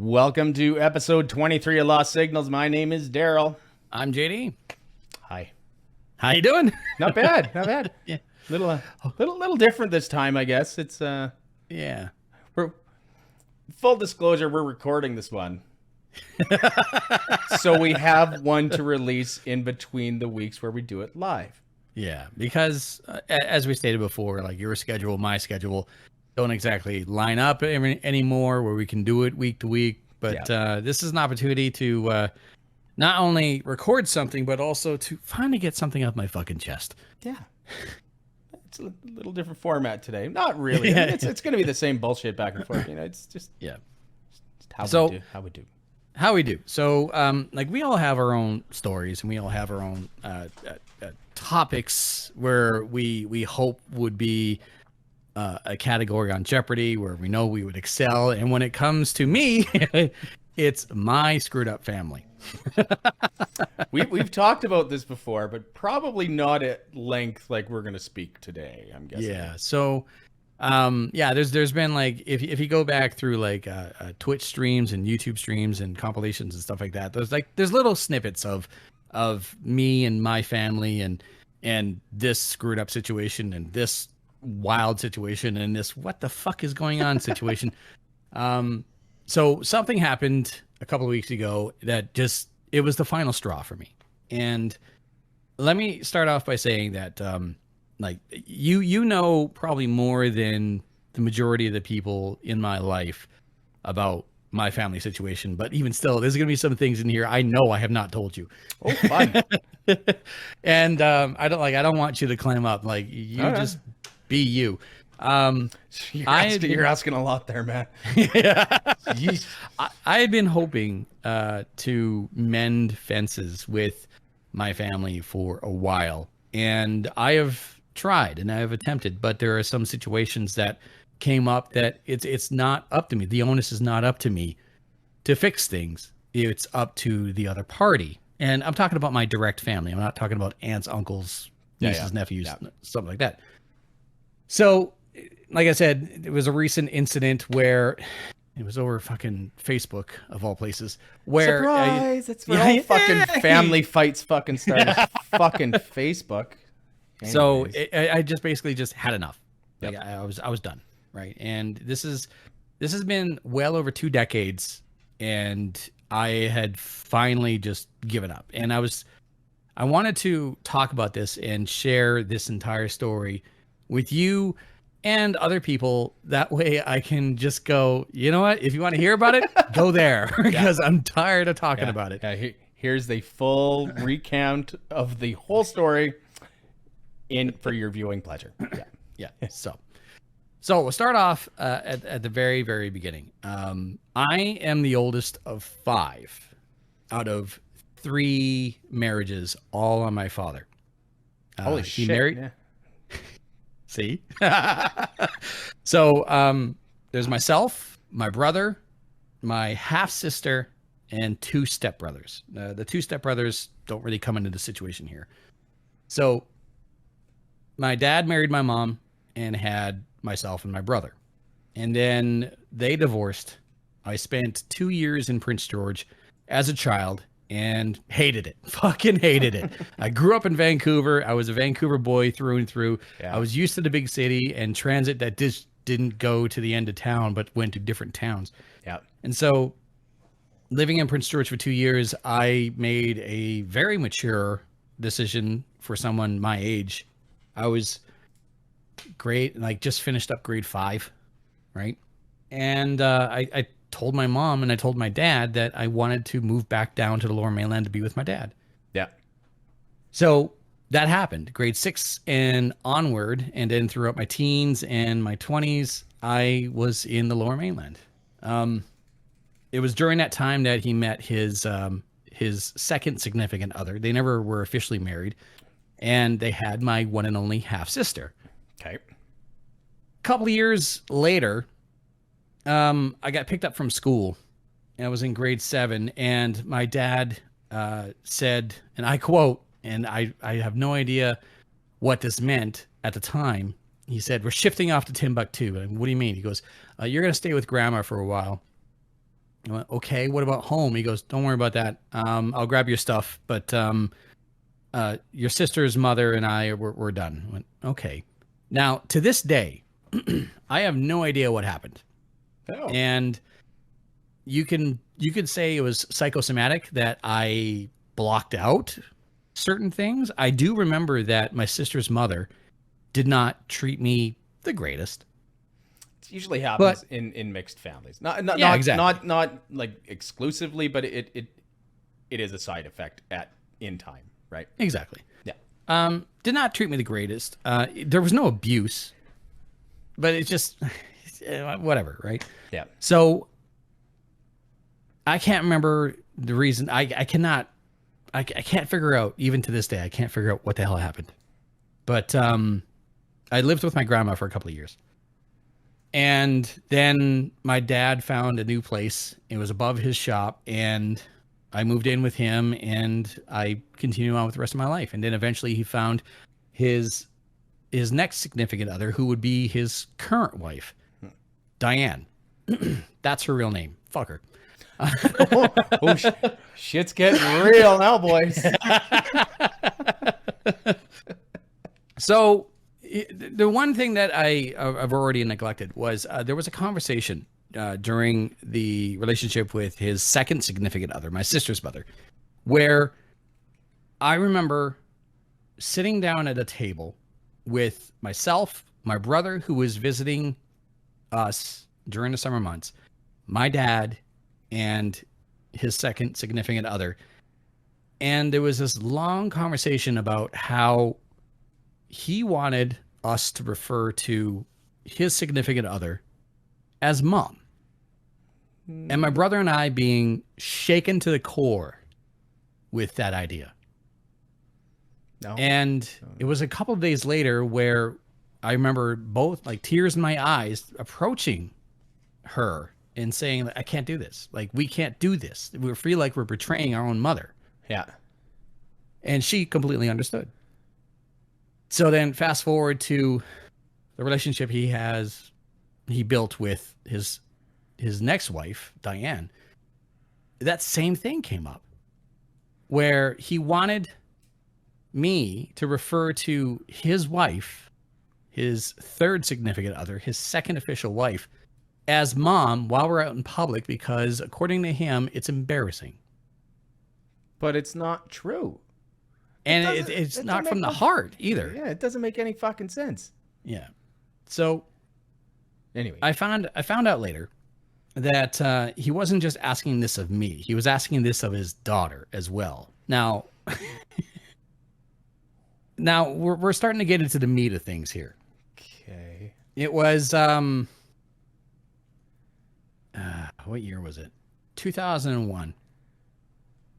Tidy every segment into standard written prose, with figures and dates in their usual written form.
Welcome to episode 23 of Lost Signals. My name is Daryl. I'm JD. Hi. How you doing? Not bad, not bad. Yeah. Little different this time, I guess. It's Yeah. we're full disclosure, we're recording this one. So we have one to release in between the weeks where we do it live. Yeah, because as we stated before, like your schedule, my schedule don't exactly line up anymore where we can do it week to week. But this is an opportunity to not only record something, but also to finally get something off my fucking chest. Yeah. It's a little different format today. Not really. I mean, it's going to be the same bullshit back and forth. You know, it's just how we do. How we do. So, like we all have our own stories and we all have our own topics where we hope would be a category on Jeopardy where we know we would excel. And when it comes to me, it's my screwed up family. We've talked about this before, but probably not at length like we're going to speak today, I'm guessing. Yeah. So, there's been like, if you go back through like Twitch streams and YouTube streams and compilations and stuff like that, there's little snippets of me and my family and this screwed up situation and this wild situation and this what the fuck is going on situation. So something happened a couple of weeks ago that it was the final straw for me. And let me start off by saying that like you know probably more than the majority of the people in my life about my family situation, but even still, there's going to be some things in here I know I have not told you. Oh, fun. And I don't want you to climb up. Like you just be you. You're asking a lot there, man. Yeah. I had been hoping to mend fences with my family for a while, and I have tried and I have attempted, but there are some situations that came up that it's not up to me. The onus is not up to me to fix things. It's up to the other party. And I'm talking about my direct family. I'm not talking about aunts, uncles, nieces, nephews, something like that. So, like I said, it was a recent incident where it was over fucking Facebook of all places. Where surprise! It's where all fucking family fights fucking started. Fucking Facebook. Anyways. So I just basically just had enough. Like I was done, right? And this has been well over 2 decades, and I had finally just given up. And I wanted to talk about this and share this entire story with you and other people. That way I can just go, you know what? If you want to hear about it, go there, because I'm tired of talking about it. Yeah, here's the full recount of the whole story for your viewing pleasure. Yeah. So we'll start off at the very, very beginning. I am the oldest of 5 out of 3 marriages, all on my father. Holy he shit. Married, yeah. See? So there's myself, my brother, my half-sister, and 2 stepbrothers. The 2 stepbrothers don't really come into the situation here. So my dad married my mom and had myself and my brother. And then they divorced. I spent 2 years in Prince George as a child and hated it. Fucking hated it. I grew up in Vancouver. I was a Vancouver boy through and through. Yeah. I was used to the big city and transit that just didn't go to the end of town, but went to different towns. Yeah. And so living in Prince George for 2 years, I made a very mature decision for someone my age. I was just finished up grade 5, right? And I told my mom and I told my dad that I wanted to move back down to the Lower Mainland to be with my dad. Yeah. So that happened, grade 6 and onward, and then throughout my teens and my 20s, I was in the Lower Mainland. It was during that time that he met his second significant other. They never were officially married, and they had my one and only half sister. Okay. A couple of years later, I got picked up from school, and I was in grade 7, and my dad said, and I quote, and I have no idea what this meant at the time. He said, "We're shifting off to Timbuktu." And what do you mean? He goes, "You're going to stay with grandma for a while, I went, okay, what about home? He goes, don't worry about that. I'll grab your stuff, but your sister's mother and I, we're done. I went, okay. Now, to this day, I have no idea what happened. Oh. And you could say it was psychosomatic, that I blocked out certain things. I do remember that my sister's mother did not treat me the greatest. It usually happens in mixed families. Not exactly. not like exclusively, but it is a side effect in time, right? Exactly. Yeah. Did not treat me the greatest. There was no abuse, but it's just whatever, right? Yeah. So I can't remember the reason. I can't figure out, even to this day, I can't figure out what the hell happened. But I lived with my grandma for a couple of years. And then my dad found a new place. It was above his shop, and I moved in with him, and I continued on with the rest of my life. And then eventually he found his next significant other, who would be his current wife, Diane. That's her real name. Fuck her. Shit's getting real now, boys. So the one thing that I've already neglected was there was a conversation during the relationship with his second significant other, my sister's mother, where I remember sitting down at a table with myself, my brother, who was visiting us during the summer months, my dad, and his second significant other. And there was this long conversation about how he wanted us to refer to his significant other as mom. And my brother and I being shaken to the core with that idea. No. And it was a couple of days later where I remember both, like, tears in my eyes, approaching her and saying, I can't do this. Like, we can't do this. We feel like we're betraying our own mother. Yeah. And she completely understood. So then fast forward to the relationship he built with his next wife, Diane. That same thing came up where he wanted me to refer to his wife, his third significant other, his second official wife, as mom while we're out in public, because according to him, it's embarrassing. But it's not true. And it's not from the heart either. Yeah, it doesn't make any fucking sense. Yeah. So anyway, I found out later that he wasn't just asking this of me. He was asking this of his daughter as well. Now, we're starting to get into the meat of things here. Okay. It was what year was it? 2001.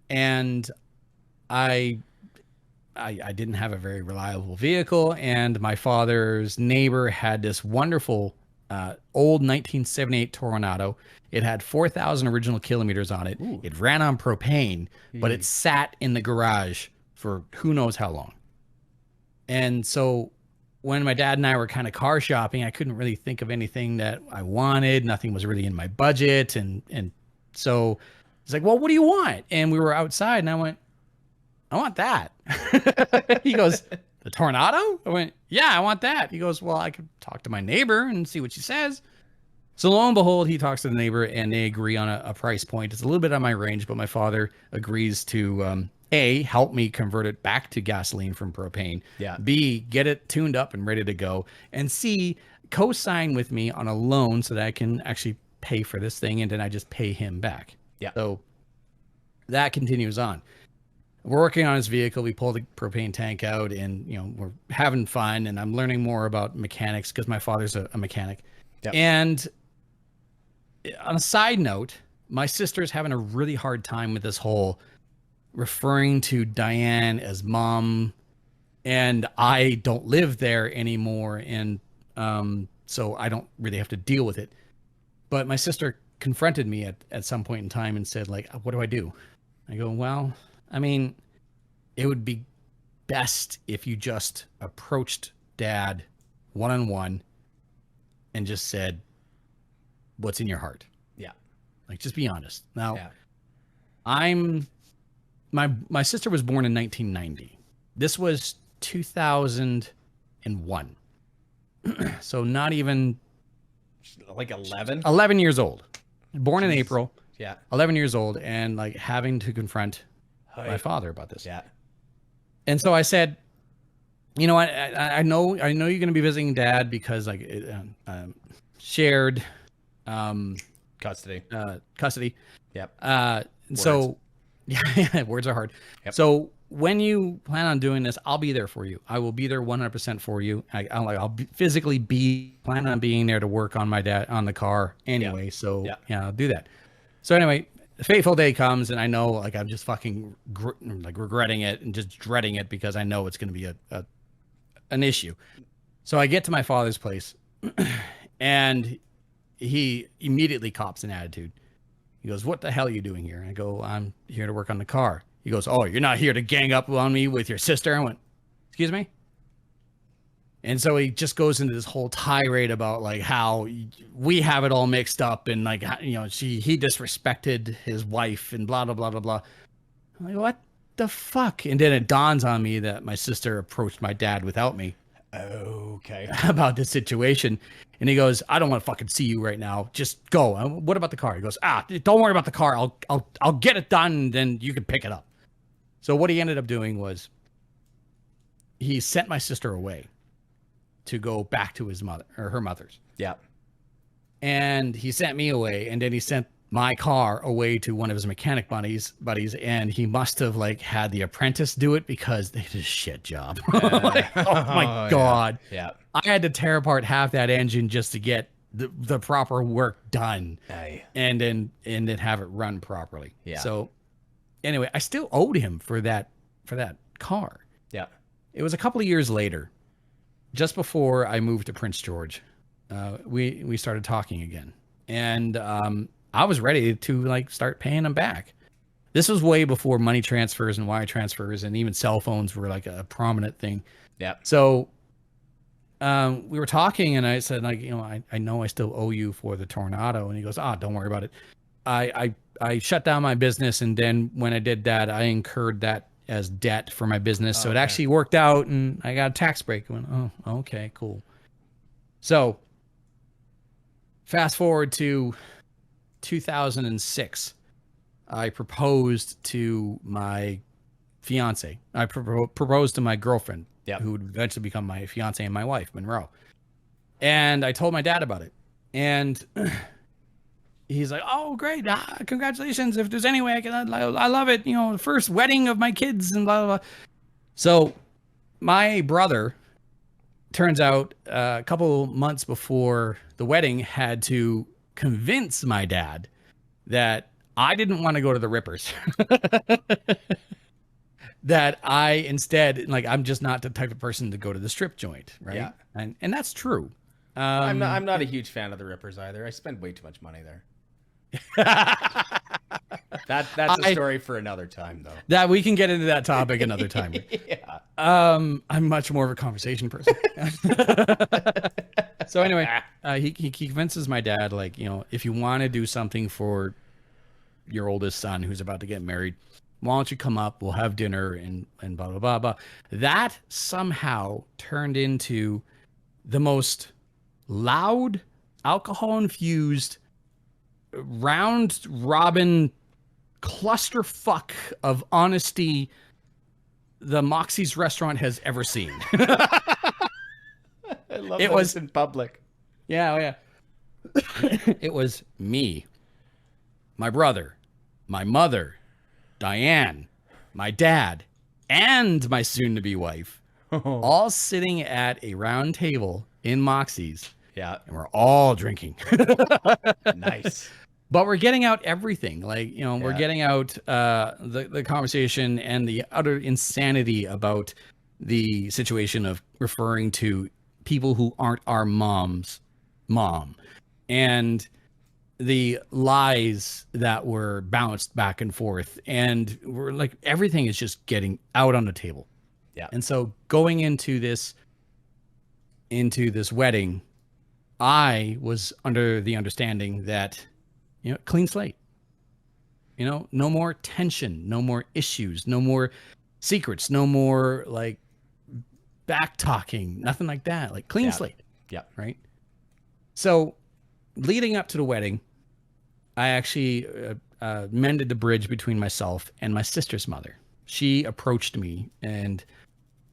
And I didn't have a very reliable vehicle, and my father's neighbor had this wonderful old 1978 Toronado. It had 4,000 original kilometers on it. Ooh. It ran on propane, but it sat in the garage for who knows how long. And so when my dad and I were kind of car shopping, I couldn't really think of anything that I wanted. Nothing was really in my budget. And so it's like, well, what do you want? And we were outside, and I went, I want that. He goes, the Tornado? I went, yeah, I want that. He goes, well, I could talk to my neighbor and see what she says. So lo and behold, he talks to the neighbor, and they agree on a price point. It's a little bit on my range, but my father agrees to A, help me convert it back to gasoline from propane. Yeah. B, get it tuned up and ready to go. And C, co-sign with me on a loan so that I can actually pay for this thing, and then I just pay him back. Yeah. So that continues on. We're working on his vehicle. We pull the propane tank out, and we're having fun, and I'm learning more about mechanics because my father's a mechanic. Yep. And on a side note, my sister's having a really hard time with this whole referring to Diane as mom, and I don't live there anymore, and so I don't really have to deal with it. But my sister confronted me at some point in time and said, like, what do I do? I go, well, I mean, it would be best if you just approached Dad one-on-one and just said, what's in your heart? Yeah. Like, just be honest. Now, Yeah. My sister was born in 1990. This was 2001. So not even Like 11? 11 years old. Born in Jeez. April. Yeah. 11 years old, and like having to confront my father about this. Yeah. And so I said, you know what? I know you're going to be visiting Dad because like shared Custody. Custody. Yep. So yeah, words are hard. Yep. So when you plan on doing this, I'll be there for you. I will be there 100% for you. I'll physically plan on being there to work on the car anyway. Yep. So yeah, I'll do that. So anyway, the fateful day comes, and I know like I'm just fucking regretting it and just dreading it because I know it's going to be an issue. So I get to my father's place, and he immediately cops an attitude. He goes, "What the hell are you doing here?" And I go, "I'm here to work on the car." He goes, "Oh, you're not here to gang up on me with your sister?" I went, "Excuse me?" And so he just goes into this whole tirade about like how we have it all mixed up and like, you know, he disrespected his wife and blah, blah, blah, blah, blah. I'm like, what the fuck? And then it dawns on me that my sister approached my dad without me. Okay. About this situation. And he goes, "I don't want to fucking see you right now. Just go." "What about the car?" He goes, "Don't worry about the car. I'll get it done and then you can pick it up." So what he ended up doing was he sent my sister away to go back to his mother or her mother's. Yeah. And he sent me away, and then he sent my car away to one of his mechanic buddies, and he must have like had the apprentice do it because they did a shit job. Like, oh my God. Yeah. I had to tear apart half that engine just to get the proper work done. Aye. And then have it run properly. Yeah. So anyway, I still owed him for that car. Yeah. It was a couple of years later, just before I moved to Prince George. We started talking again, and I was ready to like start paying him back. This was way before money transfers and wire transfers, and even cell phones were like a prominent thing. Yeah. So we were talking, and I said, like, you know, I know I still owe you for the tornado, and he goes, "Don't worry about it. I shut down my business, and then when I did that, I incurred that as debt for my business. So it actually worked out, and I got a tax break." I went, "Oh, okay, cool." So fast forward to 2006, I proposed to my fiance. I proposed to my girlfriend, who would eventually become my fiance and my wife, Monroe. And I told my dad about it. And he's like, "Oh, great. Congratulations. If there's any way I love it. You know, the first wedding of my kids and blah, blah, blah." So my brother, turns out a couple months before the wedding, had to convince my dad that I didn't want to go to the Rippers. That I instead, like, I'm just not the type of person to go to the strip joint, right? Yeah. And that's true. I'm not a huge fan of the Rippers either. I spend way too much money there. That's a story for another time, though. That we can get into that topic another time. Yeah. I'm much more of a conversation person. So anyway, he convinces my dad, like, you know, if you want to do something for your oldest son who's about to get married, why don't you come up? We'll have dinner and blah, blah, blah, blah. That somehow turned into the most loud, alcohol-infused, round-robin clusterfuck of honesty the Moxie's restaurant has ever seen. I love it. Was in public. Yeah, oh yeah. It was me, my brother, my mother, Diane, my dad, and my soon-to-be wife, all sitting at a round table in Moxie's. Yeah. And we're all drinking. Nice. But we're getting out everything. Like, you know, we're getting out the conversation and the utter insanity about the situation of referring to people who aren't our mom's mom. And the lies that were bounced back and forth. And we're like, everything is just getting out on the table. Yeah. And so going into this wedding, I was under the understanding that clean slate. No more tension, no more issues, no more secrets, no more like back talking, nothing like that. Like clean slate. Yeah. Right. So leading up to the wedding, I actually mended the bridge between myself and my sister's mother. She approached me and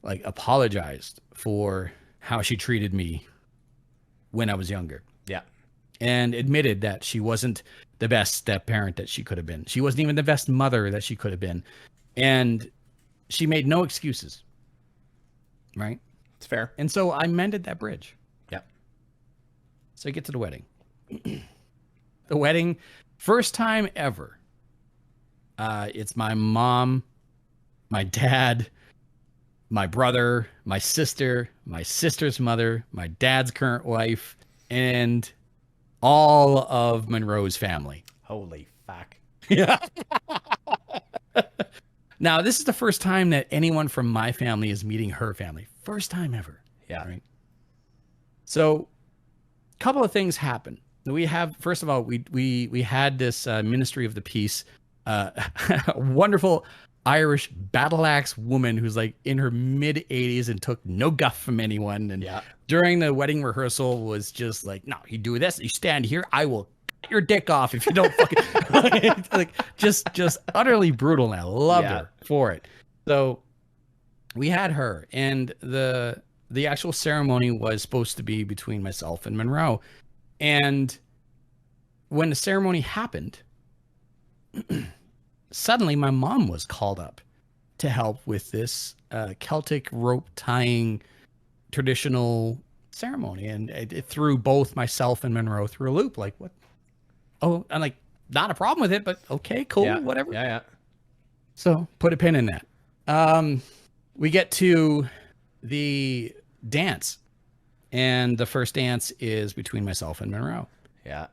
like apologized for how she treated me when I was younger. Yeah. And admitted that she wasn't the best step parent that she could have been. She wasn't even the best mother that she could have been. And she made no excuses. Right? It's fair. And so I mended that bridge. Yeah. So I get to the wedding. The wedding, first time ever. It's my mom, my dad, my brother, my sister's mother, my dad's current wife, and all of Monroe's family. Holy fuck. Yeah. Now, this is the first time that anyone from my family is meeting her family. First time ever. Yeah. Right. So, a couple of things happen. We have, first of all, we had this Ministry of the Peace, wonderful Irish battle axe woman who's like in her mid 80s and took no guff from anyone. And during the wedding rehearsal was just like, no, you do this, you stand here, I will cut your dick off if you don't fucking like just utterly brutal. And I loved her for it. So we had her, and the actual ceremony was supposed to be between myself and Monroe. And when the ceremony happened, suddenly my mom was called up to help with this Celtic rope tying traditional ceremony. And it threw both myself and Monroe through a loop. Like, what? Oh, I'm like, not a problem with it, but okay, cool, whatever. Yeah. So put a pin in that. We get to the dance. And the first dance is between myself and Monroe. Yeah.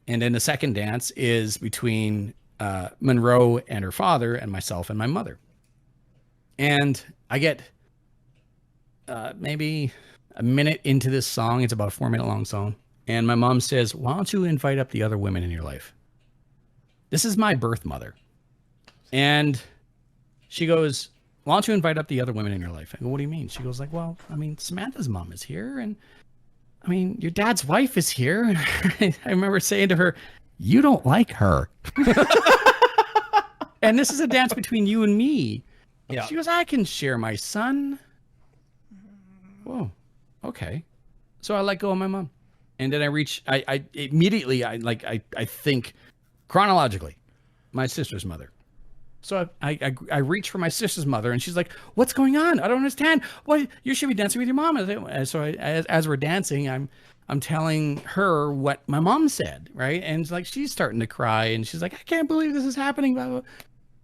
And then the second dance is between Monroe and her father and myself and my mother. And I get maybe a minute into this song. It's about a 4-minute long song. And my mom says, why don't you invite up the other women in your life? This is my birth mother. And she goes, why don't you invite up the other women in your life? I go, what do you mean? She goes like, well, I mean, Samantha's mom is here. And I mean, your dad's wife is here. I remember saying to her, you don't like her. And this is a dance between you and me. Yeah. She goes, I can share my son. Whoa. Okay. So I let go of my mom. And then I immediately think chronologically, my sister's mother. So I reach for my sister's mother, and she's like, what's going on? I don't understand. Well, you should be dancing with your mom. So as we're dancing, I'm telling her what my mom said, right? And like, she's starting to cry, and she's like, I can't believe this is happening. Blah, blah.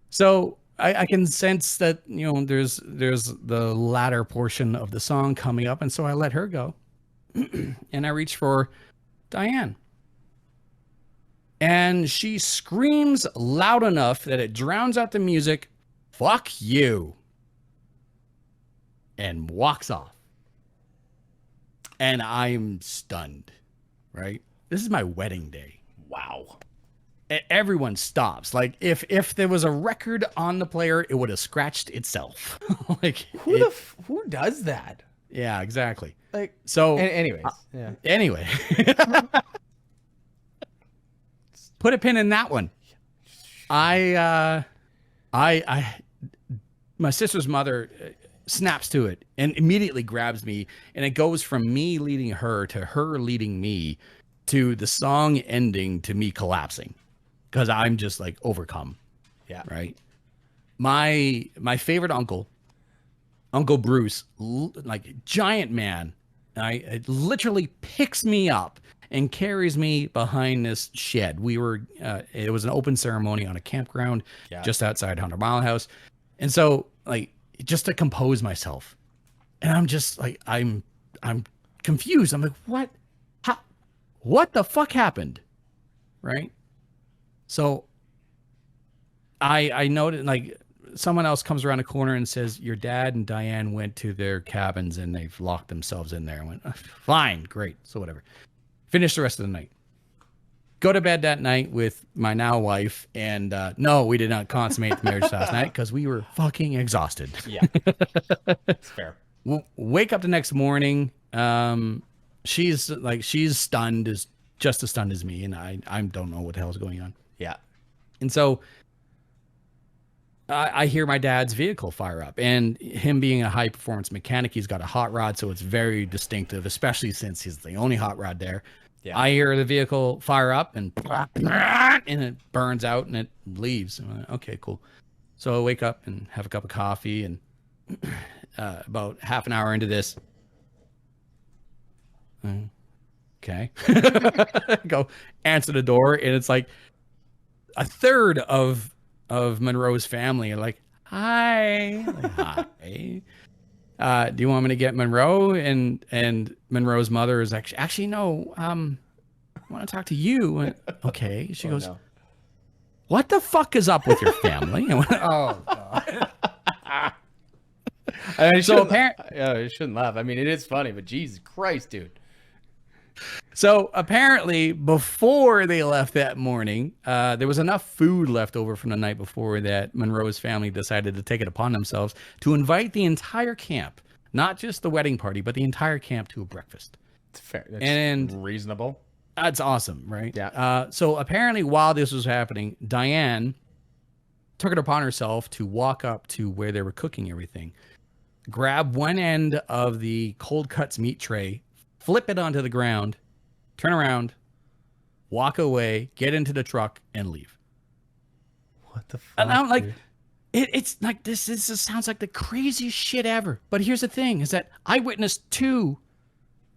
So I can sense that, there's the latter portion of the song coming up. And so I let her go. And I reach for Diane. And she screams loud enough that it drowns out the music, fuck you, and walks off. And I'm stunned, right? This is my wedding day. Wow. Everyone stops. Like, if there was a record on the player, it would have scratched itself. Like, who does that? Yeah, exactly. Like, so anyways, anyway. Put a pin in that one. My sister's mother snaps to it and immediately grabs me, and it goes from me leading her to her leading me to the song ending to me collapsing because I'm just like overcome. Yeah. Right. My favorite uncle Bruce, like giant man, it literally picks me up and carries me behind this shed. We were, it was an open ceremony on a campground just outside 100 Mile House. And so like, just to compose myself, and I'm just like, I'm confused. I'm like, what the fuck happened? Right. So I noted, like, someone else comes around the corner and says, your dad and Diane went to their cabins and they've locked themselves in there. I went, fine, great. So whatever. Finished the rest of the night. go to bed that night with my now wife, and no, we did not consummate the marriage last night because we were fucking exhausted. Yeah, it's fair. Wake up the next morning. She's stunned, as just as stunned as me, and I don't know what the hell is going on. Yeah, and so I hear my dad's vehicle fire up, and him being a high performance mechanic, he's got a hot rod, so it's very distinctive, especially since he's the only hot rod there. Yeah. I hear the vehicle fire up and it burns out and it leaves. Like, okay, cool. So I wake up and have a cup of coffee, and about half an hour into this, okay, go answer the door, and it's like a third of Monroe's family are like, hi. Like, hi. Do you want me to get Monroe? And Monroe's mother is actually no. I want to talk to you. And, okay. She goes, no. What the fuck is up with your family? And went, oh God. I mean, so you shouldn't laugh. I mean, it is funny, but Jesus Christ, dude. So apparently, before they left that morning, there was enough food left over from the night before that Monroe's family decided to take it upon themselves to invite the entire camp, not just the wedding party, but the entire camp to a breakfast. It's fair. That's reasonable. That's awesome, right? Yeah. So apparently, while this was happening, Diane took it upon herself to walk up to where they were cooking everything, grab one end of the cold cuts meat tray, flip it onto the ground, turn around, walk away, get into the truck, and leave. What the fuck? And I'm like, it's like this just sounds like the craziest shit ever. But here's the thing: is that I witnessed 2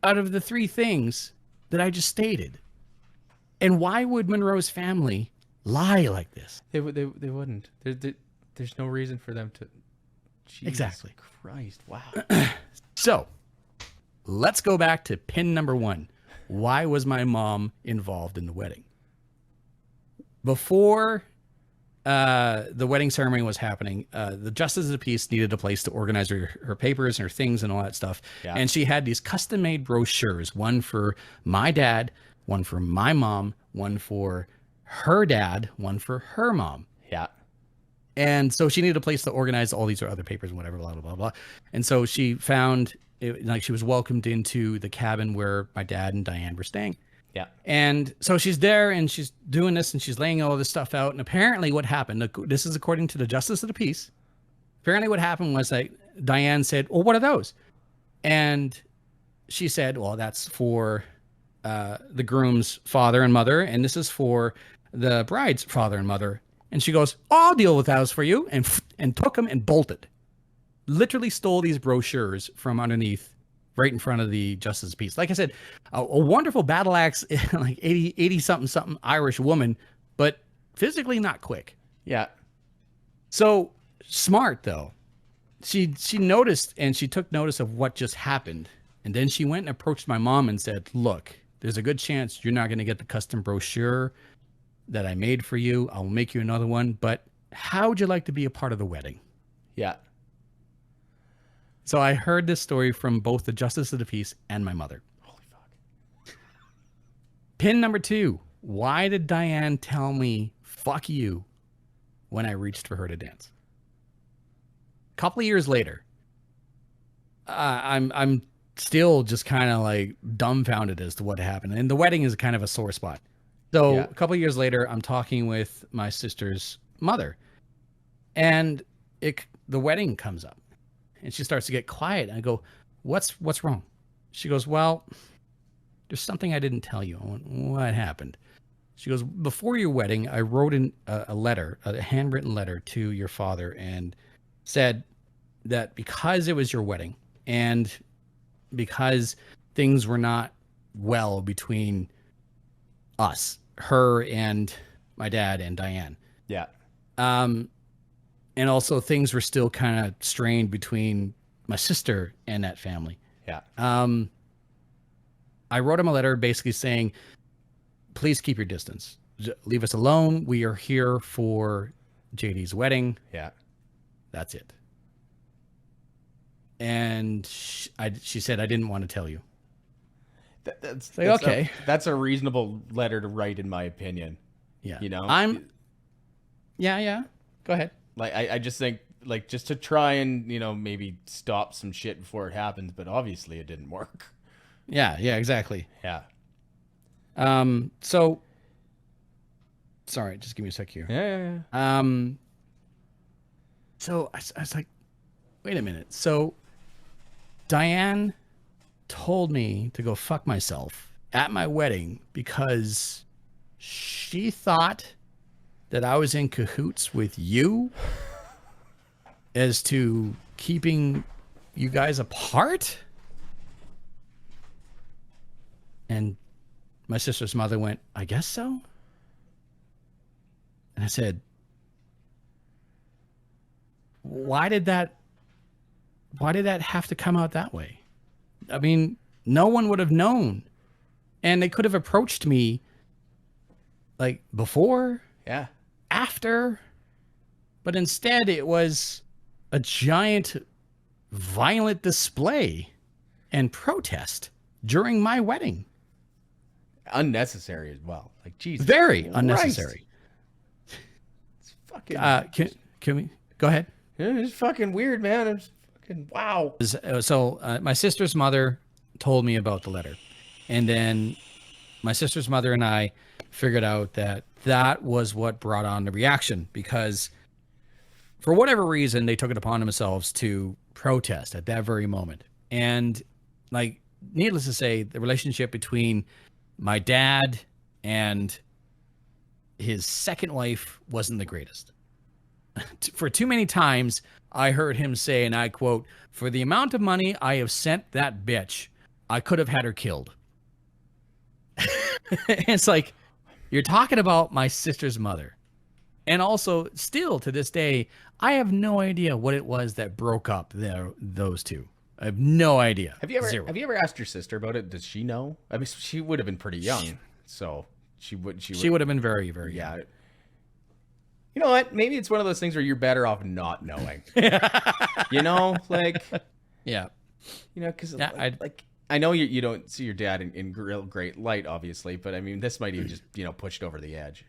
out of the 3 things that I just stated. And why would Monroe's family lie like this? They wouldn't. There's no reason for them to. Jesus exactly. Christ! Wow. So. Let's go back to pin number 1. Why was my mom involved in the wedding? Before the wedding ceremony was happening, the Justice of the Peace needed a place to organize her papers and her things and all that stuff. Yeah. And she had these custom-made brochures, one for my dad, one for my mom, one for her dad, one for her mom. Yeah. And so she needed a place to organize all these other papers and whatever, blah, blah, blah, blah. And so she found... she was welcomed into the cabin where my dad and Diane were staying. Yeah. And so she's there and she's doing this and she's laying all this stuff out. And apparently what happened, this is according to the Justice of the Peace. Apparently what happened was that Diane said, well, what are those? And she said, well, that's for the groom's father and mother. And this is for the bride's father and mother. And she goes, I'll deal with those for you. And took them and bolted. Literally stole these brochures from underneath, right in front of the Justice of the Peace. Like I said, a wonderful battle axe, like 80 something Irish woman, but physically not quick. Yeah. So smart though. She noticed and she took notice of what just happened. And then she went and approached my mom and said, look, there's a good chance you're not going to get the custom brochure that I made for you. I'll make you another one. But how would you like to be a part of the wedding? Yeah. So I heard this story from both the Justice of the Peace and my mother. Holy fuck. Pin number 2. Why did Diane tell me, fuck you, when I reached for her to dance? A couple of years later, I'm still just kind of like dumbfounded as to what happened. And the wedding is kind of a sore spot. So a couple of years later, I'm talking with my sister's mother. And the wedding comes up. And she starts to get quiet. And I go, what's wrong? She goes, well, there's something I didn't tell you. I went, what happened? She goes, before your wedding, I wrote a letter, a handwritten letter to your father and said that because it was your wedding and because things were not well between us, her and my dad and Diane. Yeah. And also things were still kind of strained between my sister and that family. Yeah. I wrote him a letter basically saying, please keep your distance. Leave us alone. We are here for JD's wedding. Yeah. That's it. And she said, I didn't want to tell you. That's like, okay. That's a reasonable letter to write, in my opinion. Yeah. You know? Yeah. Go ahead. Like, I just think, like, just to try and, maybe stop some shit before it happens, but obviously it didn't work. Yeah, exactly. Yeah. So, sorry, just give me a sec here. Yeah. So I was like, wait a minute. So Diane told me to go fuck myself at my wedding because she thought that I was in cahoots with you as to keeping you guys apart. And my sister's mother went, I guess so. And I said, why did that have to come out that way? I mean, no one would have known. And they could have approached me like before, after, but instead it was a giant violent display and protest during my wedding. Unnecessary as well. Like, Jesus. Very Christ. unnecessary. It's fucking. Can we go ahead? Yeah, it's fucking weird, man. It's fucking wow. So my sister's mother told me about the letter, and then my sister's mother and I figured out that was what brought on the reaction, because for whatever reason they took it upon themselves to protest at that very moment. And like, needless to say, the relationship between my dad and his second wife wasn't the greatest. For too many times, I heard him say, and I quote, "For the amount of money I have sent that bitch, I could have had her killed." It's like, you're talking about my sister's mother. And also, still to this day, I have no idea what it was that broke up those two. I have no idea. Have you ever asked your sister about it? Does she know? I mean, she would have been pretty young, so she would have been very, very young. You know what? Maybe it's one of those things where you're better off not knowing. Yeah. Because I know you don't see your dad in real great light, obviously, but I mean, this might even just pushed over the edge.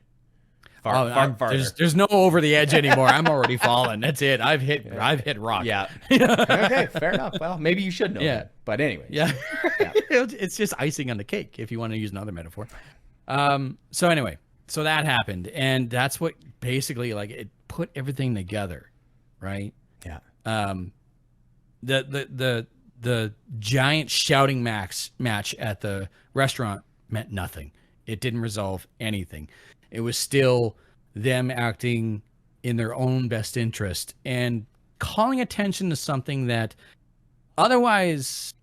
Farther. There's no over the edge anymore. I'm already fallen. That's it. I've hit rock. Yeah. Okay, fair enough. Well, maybe you should know that. But anyway. Yeah. It's just icing on the cake, if you want to use another metaphor. So anyway, so that happened, and that's what basically, like, it put everything together, right? Yeah. The giant shouting match at the restaurant meant nothing. It didn't resolve anything. It was still them acting in their own best interest and calling attention to something that otherwise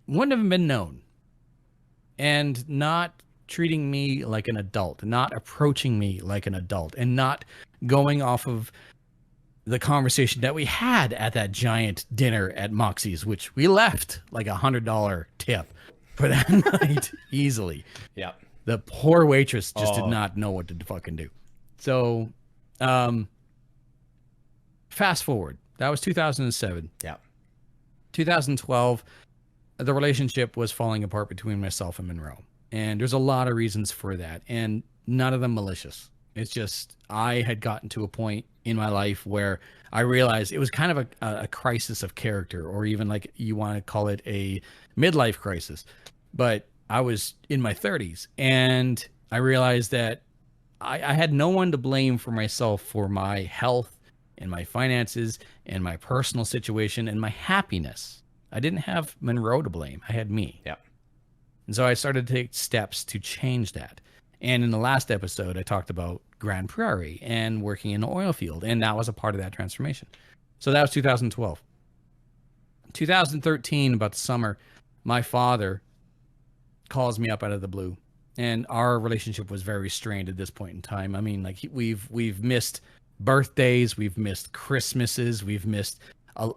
wouldn't have been known, and not treating me like an adult, not approaching me like an adult, and not going off of the conversation that we had at that giant dinner at Moxie's, which we left like $100 tip for that night easily. Yeah. The poor waitress just did not know what to fucking do. So, fast forward. That was 2007. Yeah. 2012, the relationship was falling apart between myself and Monroe. And there's a lot of reasons for that, and none of them malicious. It's just, I had gotten to a point in my life where I realized it was kind of a crisis of character, or even, like, you want to call it a midlife crisis. But I was in my 30s, and I realized that I had no one to blame for myself for my health and my finances and my personal situation and my happiness. I didn't have Monroe to blame. I had me. Yeah. And so I started to take steps to change that. And in the last episode, I talked about Grand Prairie and working in the oil field, and that was a part of that transformation. So that was 2012. 2013, about the summer, my father calls me up out of the blue, and our relationship was very strained at this point in time. I mean, like, we've missed birthdays, we've missed Christmases, we've missed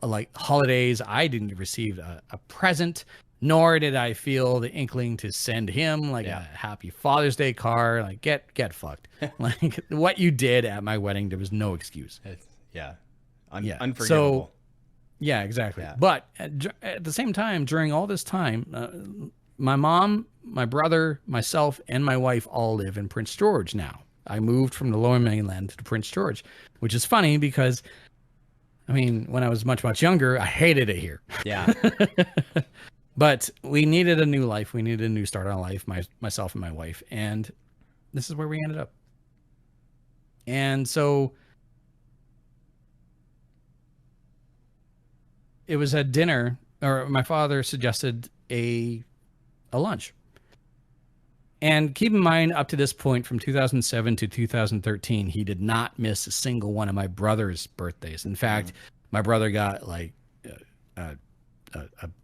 like holidays. I didn't receive a present, nor did I feel the inkling to send him like a happy Father's Day card. Like, get fucked. Like, what you did at my wedding, there was no excuse. Unforgivable. So, yeah, exactly. Yeah. But at the same time, during all this time, my mom, my brother, myself, and my wife all live in Prince George now. I moved from the Lower Mainland to Prince George, which is funny because, I mean, when I was much, much younger, I hated it here. Yeah. But we needed a new life. We needed a new start on life, myself and my wife. And this is where we ended up. And so it was at dinner, or my father suggested a lunch. And keep in mind, up to this point, from 2007 to 2013, he did not miss a single one of my brother's birthdays. In fact, my brother got like a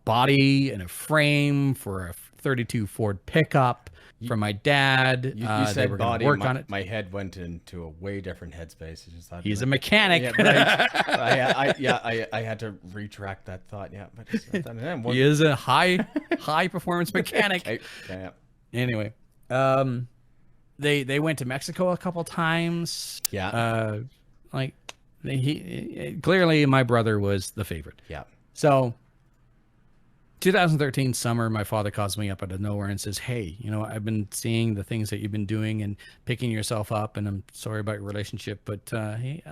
body and a frame for a 32 Ford pickup from my dad. You said body. Work on it. My head went into a way different headspace. I just thought he's a mechanic. Yeah, right. I had to retract that thought. Yeah, but he is a high performance mechanic. Yeah. Anyway, they went to Mexico a couple times. Yeah. He clearly my brother was the favorite. Yeah. So 2013 summer, my father calls me up out of nowhere and says, "Hey, you know, I've been seeing the things that you've been doing and picking yourself up, and I'm sorry about your relationship, but hey,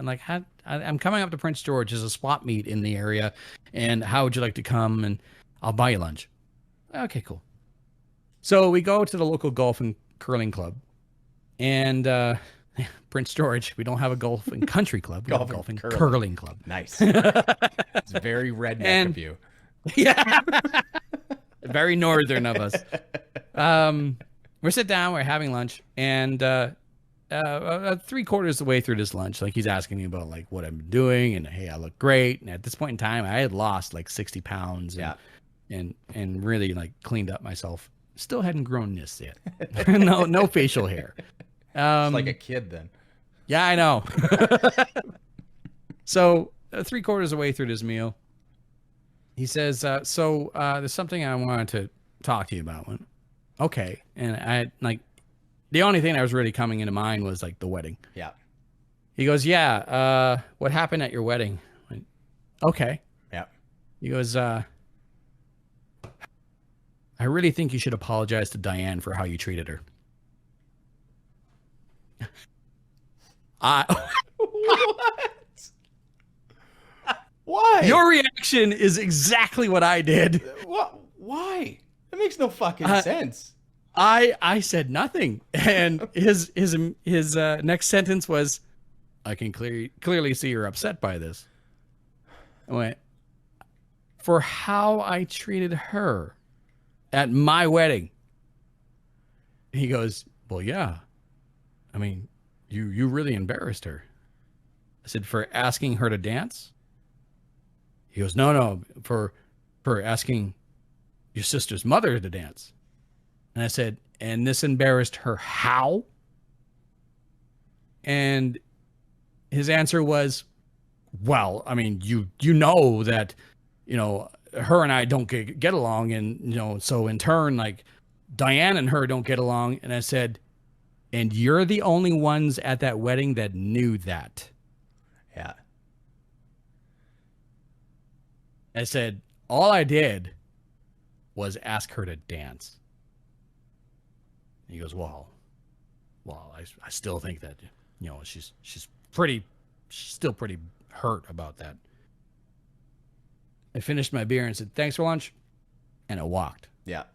I'm coming up to Prince George. There's a swap meet in the area, and how would you like to come? And I'll buy you lunch." Okay, cool. So we go to the local golf and curling club, and Prince George, we don't have a golf and country club. We have a golf and curling club. Nice. It's very redneck of you. Yeah. Very northern of us. We're sitting down, we're having lunch, and 3/4 of the way through this lunch, like he's asking me about like what I'm doing, and hey, I look great. And at this point in time, I had lost like 60 pounds and really like cleaned up myself. Still hadn't grown this yet. No facial hair. It's like a kid then. Yeah, I know. So 3/4 of the way through this meal, he says, so there's something I wanted to talk to you about. Okay. And I like, the only thing that was really coming into mind was like the wedding. Yeah. He goes, yeah. What happened at your wedding? I went, okay. Yeah. He goes, I really think you should apologize to Diane for how you treated her. What? Why? Your reaction is exactly what I did. What? Why? That makes no fucking sense. I said nothing, and his next sentence was, "I can clearly see you're upset by this." I went, "For how I treated her at my wedding." He goes, "Well, yeah. I mean, you really embarrassed her." I said, "For asking her to dance?" He goes, no, for asking your sister's mother to dance. And I said, "And this embarrassed her how?" And his answer was, "Well, I mean, you know that, you know, her and I don't get along, and, you know, so in turn, like, Diane and her don't get along." And I said, "And you're the only ones at that wedding that knew that." Yeah. I said, "All I did was ask her to dance." And he goes, well, I still think that, you know, she's still pretty hurt about that." I finished my beer and said, "Thanks for lunch," and I walked. Yeah.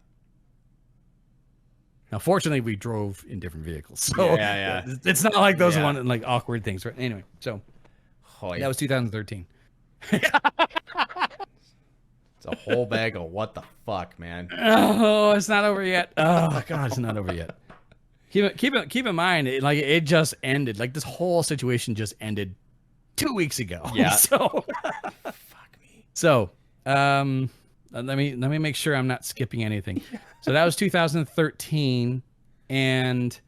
Now, fortunately, we drove in different vehicles, so yeah. It's not like those one like awkward things, right? Anyway, so that was 2013. It's a whole bag of what the fuck, man. Oh, it's not over yet. Oh God, it's not over yet. Keep in mind, it just ended. Like, this whole situation just ended 2 weeks ago. Yeah. So, fuck me. So, let me make sure I'm not skipping anything. So that was 2013, and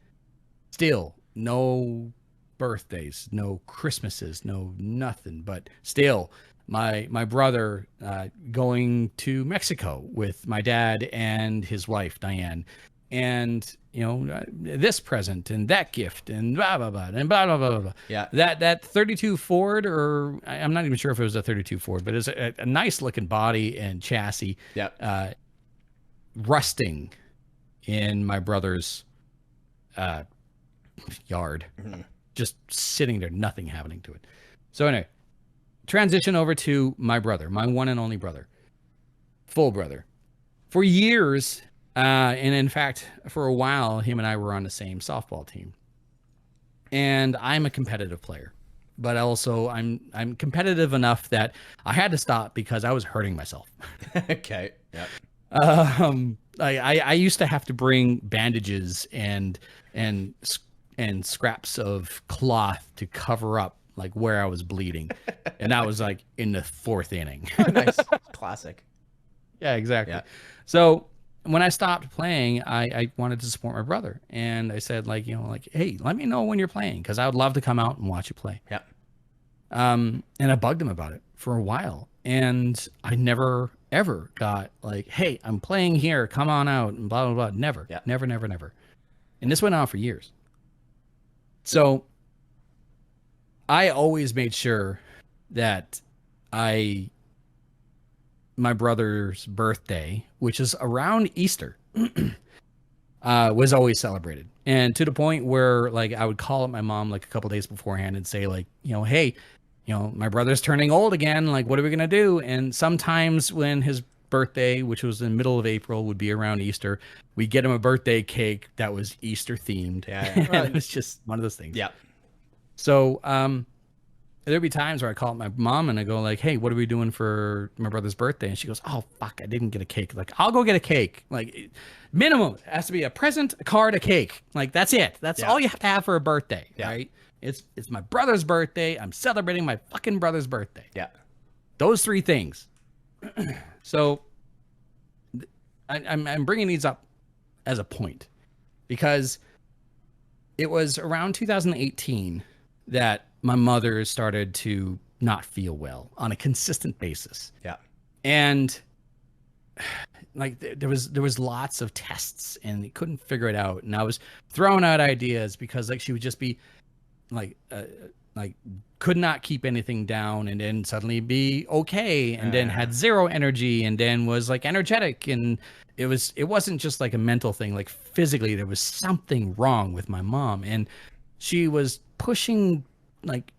still no birthdays, no Christmases, no nothing. But still, my brother going to Mexico with my dad and his wife Diane, and you know, this present and that gift and blah blah blah and blah blah blah blah. Yeah. That 32 Ford, or I'm not even sure if it was a 32 Ford, but it's a nice looking body and chassis. Yeah. rusting in my brother's yard, just sitting there, nothing happening to it. So anyway, transition over to my brother, my one and only brother, full brother. For years, and in fact, for a while, him and I were on the same softball team. And I'm a competitive player, but also I'm competitive enough that I had to stop because I was hurting myself. Okay. Yeah. I used to have to bring bandages and scraps of cloth to cover up like where I was bleeding, and that was like in the 4th inning. Oh, nice. Classic. Yeah, exactly. Yeah. So when I stopped playing, I wanted to support my brother, and I said, like, hey, let me know when you're playing, because I would love to come out and watch you play. Yeah. And I bugged him about it for a while, and I never ever got like, hey, I'm playing here, come on out, and blah blah blah. Never. Yeah. Never. And this went on for years. So I always made sure that my brother's birthday, which is around Easter, was always celebrated. And to the point where, like, I would call up my mom like a couple days beforehand and say, like, hey, my brother's turning old again. Like, what are we going to do? And sometimes when his birthday, which was in the middle of April, would be around Easter, we get him a birthday cake that was Easter themed. Yeah. And it was just one of those things. Yeah. So, there'd be times where I call up my mom and I go like, hey, what are we doing for my brother's birthday? And she goes, oh, fuck, I didn't get a cake. Like, I'll go get a cake. Like, minimum, it has to be a present, a card, a cake. Like, that's it. That's all you have to have for a birthday, right? It's my brother's birthday. I'm celebrating my fucking brother's birthday. Yeah. Those 3 things. So I'm bringing these up as a point because it was around 2018 that my mother started to not feel well on a consistent basis. Yeah. And like there was lots of tests and they couldn't figure it out. And I was throwing out ideas because like she would just be like could not keep anything down and then suddenly be okay and then had zero energy and then was like energetic, and it wasn't just like a mental thing. Like physically there was something wrong with my mom, and she was pushing like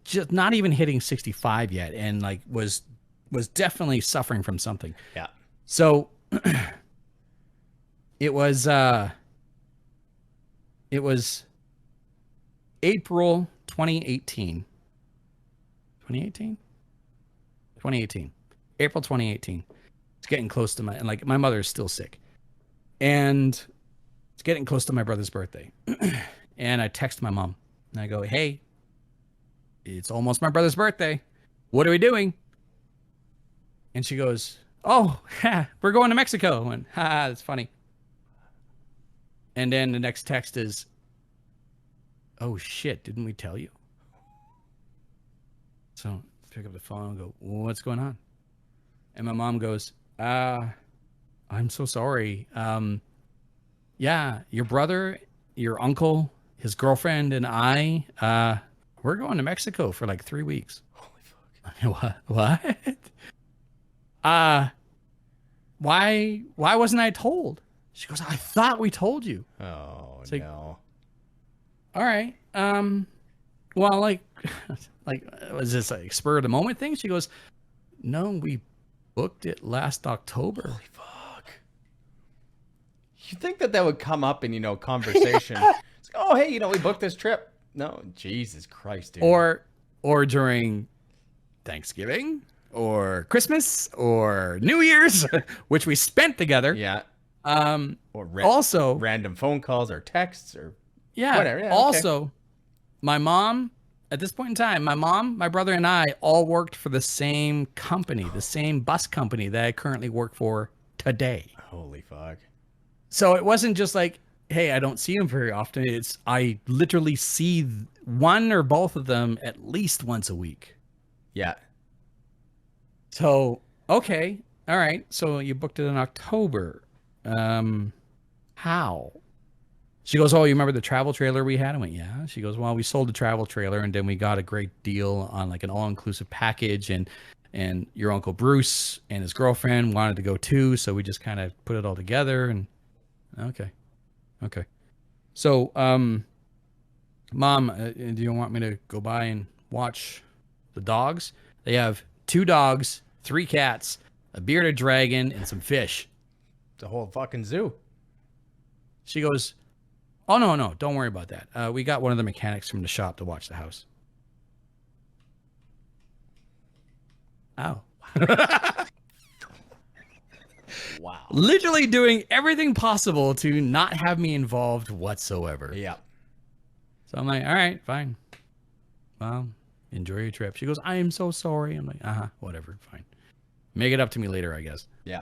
just not even hitting 65 yet, and like was definitely suffering from something. Yeah. So it was April 2018. April 2018. It's getting close to my mother is still sick, and it's getting close to my brother's birthday. And I text my mom and I go, hey, it's almost my brother's birthday. What are we doing? And she goes, oh, we're going to Mexico. And that's funny. And then the next text is, oh shit, didn't we tell you? So I pick up the phone and go, what's going on? And my mom goes, I'm so sorry. Yeah, your brother, your uncle, his girlfriend, and I, we're going to Mexico for like 3 weeks. Holy fuck. What? Why wasn't I told? She goes, I thought we told you. Oh, it's like, no. All right. Well, like was this like spur of the moment thing? She goes, no, we booked it last October. Holy fuck. You think that would come up in, conversation? It's like, oh, hey, we booked this trip. No, Jesus Christ, dude. Or during Thanksgiving or Christmas or New Year's, which we spent together. Yeah. Or also random phone calls or texts or yeah. Whatever. Yeah, also, okay. My mom, at this point in time, my mom, my brother, and I all worked for the same company, the same bus company that I currently work for today. Holy fuck. So it wasn't just like, hey, I don't see them very often. It's I literally see one or both of them at least once a week. Yeah. So, okay. All right. So you booked it in October. How? She goes, oh, you remember the travel trailer we had? I went, yeah. She goes, well, we sold the travel trailer and then we got a great deal on like an all-inclusive package. And and your Uncle Bruce and his girlfriend wanted to go too, so we just kind of put it all together. And okay. So, Mom, do you want me to go by and watch the dogs? They have 2 dogs, 3 cats, a bearded dragon, and some fish. It's a whole fucking zoo. She goes, oh, no, don't worry about that. We got one of the mechanics from the shop to watch the house. Oh. Wow. Literally doing everything possible to not have me involved whatsoever. Yeah. So I'm like, all right, fine. Well, enjoy your trip. She goes, I am so sorry. I'm like, whatever, fine. Make it up to me later, I guess. Yeah.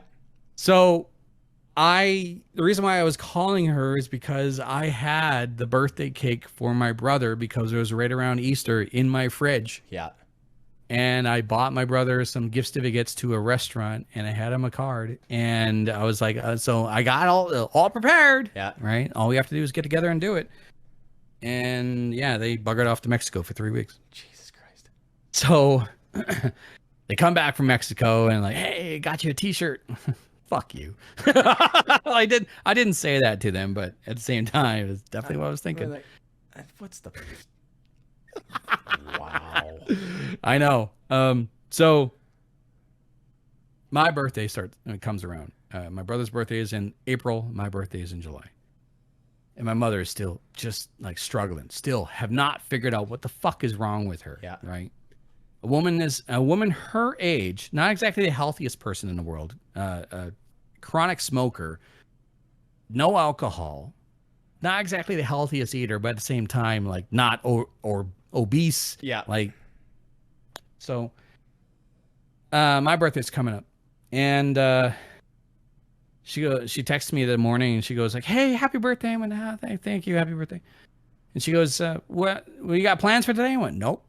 So the reason why I was calling her is because I had the birthday cake for my brother because it was right around Easter in my fridge. Yeah. And I bought my brother some gift certificates to a restaurant, and I had him a card. And I was like, so I got all prepared. Yeah. Right. All we have to do is get together and do it. And yeah, they buggered off to Mexico for 3 weeks. Jesus Christ. So they come back from Mexico and like, hey, got you a t-shirt. Fuck you. I didn't say that to them, but at the same time, it was definitely what I was thinking. Like, what's the wow. I know. So my birthday comes around. My brother's birthday is in April. My birthday is in July. And my mother is still just like struggling. Still have not figured out what the fuck is wrong with her. Yeah. Right. A woman her age, not exactly the healthiest person in the world, a chronic smoker, no alcohol, not exactly the healthiest eater, but at the same time, like not or obese. Yeah. Like, so my birthday's coming up, and she texts me the morning and she goes like, hey, happy birthday. I went, thank you, happy birthday. And she goes, what, you got plans for today? I went, nope.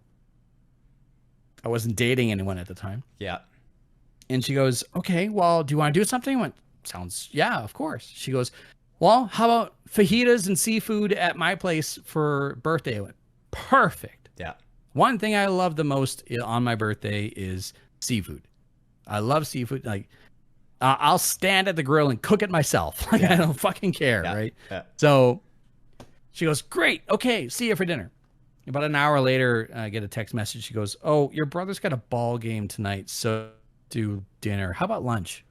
I wasn't dating anyone at the time. Yeah. And she goes, okay, well, do you want to do something? I went, yeah, of course. She goes, well, how about fajitas and seafood at my place for birthday? I went, perfect. Yeah. One thing I love the most on my birthday is seafood. I love seafood. Like, I'll stand at the grill and cook it myself. Like, I don't fucking care, right? Yeah. So she goes, great. Okay, see you for dinner. About an hour later, I get a text message. She goes, oh, your brother's got a ball game tonight, so do dinner. How about lunch?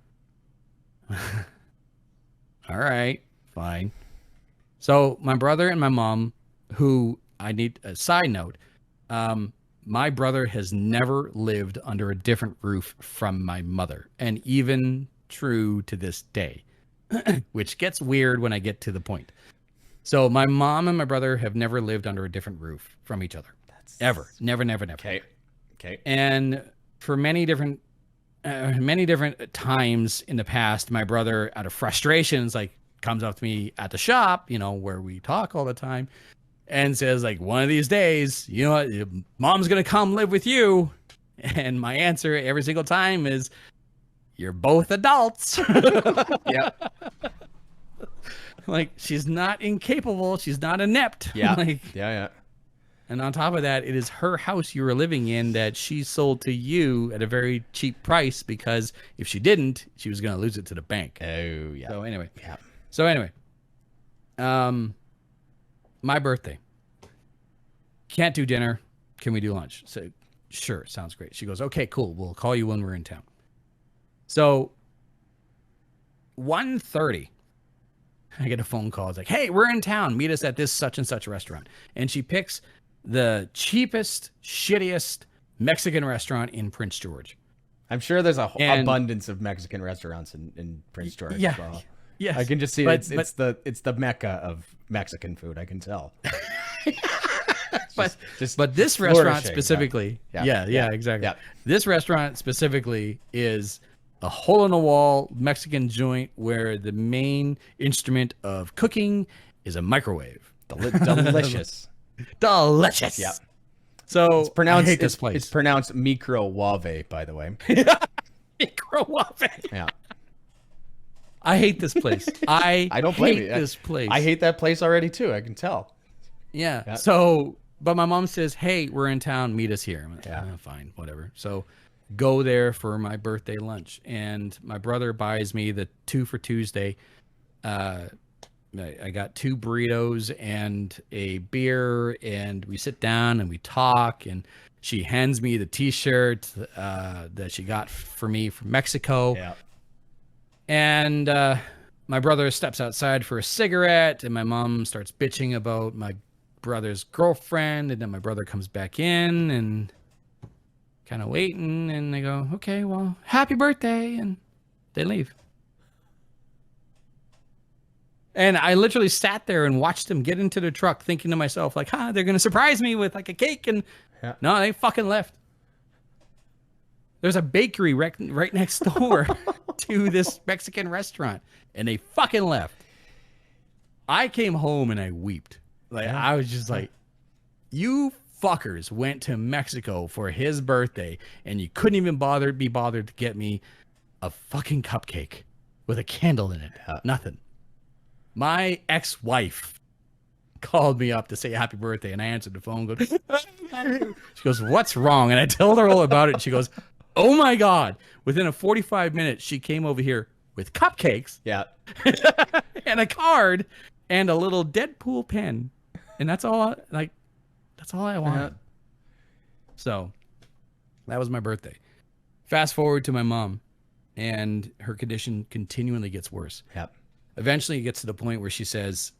All right, fine. So my brother and my mom, who I need a side note, my brother has never lived under a different roof from my mother, and even true to this day, which gets weird when I get to the point. So my mom and my brother have never lived under a different roof from each other. Ever. Never. Okay. And for many different times in the past, my brother, out of frustrations, like comes up to me at the shop, where we talk all the time, and says like, one of these days, you know what, mom's going to come live with you. And my answer every single time is, you're both adults. Yeah. Like, she's not incapable. She's not inept. Yeah. Like, yeah. And on top of that, it is her house you were living in that she sold to you at a very cheap price, because if she didn't, she was going to lose it to the bank. Oh, yeah. So anyway, my birthday. Can't do dinner. Can we do lunch? So sure, sounds great. She goes, okay, cool. We'll call you when we're in town. So 1:30. I get a phone call. It's like, hey, we're in town. Meet us at this such and such restaurant. And she picks the cheapest, shittiest Mexican restaurant in Prince George. I'm sure there's abundance of Mexican restaurants in Prince George. Yeah. As well. Yes. I can just see it's the mecca of Mexican food. I can tell. But this restaurant specifically, Yeah. exactly. Yeah. This restaurant specifically is a hole-in-the-wall Mexican joint where the main instrument of cooking is a microwave. Delicious. Delicious. Yeah. So it's pronounced, I hate this place. It's pronounced microwave, by the way. Microwave. Yeah. I hate this place. I don't blame you. This place. I hate that place already too. I can tell. Yeah. So, but my mom says, "Hey, we're in town. Meet us here." I'm like, yeah. Fine, whatever. So, go there for my birthday lunch. And my brother buys me the 2 for Tuesday. I got 2 burritos and a beer, and we sit down and we talk, and she hands me the t-shirt that she got for me from Mexico. Yeah. And my brother steps outside for a cigarette, and my mom starts bitching about my brother's girlfriend, and then my brother comes back in and kind of waiting, and they go, okay, well, happy birthday, and they leave. And I literally sat there and watched them get into the truck, thinking to myself, like, they're going to surprise me with like a cake. And no, they fucking left. There's a bakery right next door to this Mexican restaurant, and they fucking left. I came home and I wept. Like, I was just like, you fuckers went to Mexico for his birthday, and you couldn't even be bothered to get me a fucking cupcake with a candle in it. Nothing. My ex-wife called me up to say happy birthday, and I answered the phone. She goes, what's wrong? And I told her all about it. And she goes, oh my God. Within a 45 minutes, she came over here with cupcakes. Yeah. And a card and a little Deadpool pen. And that's all that's all I wanted. So that was my birthday. Fast forward to my mom, and her condition continually gets worse. Yep. Eventually, it gets to the point where she says,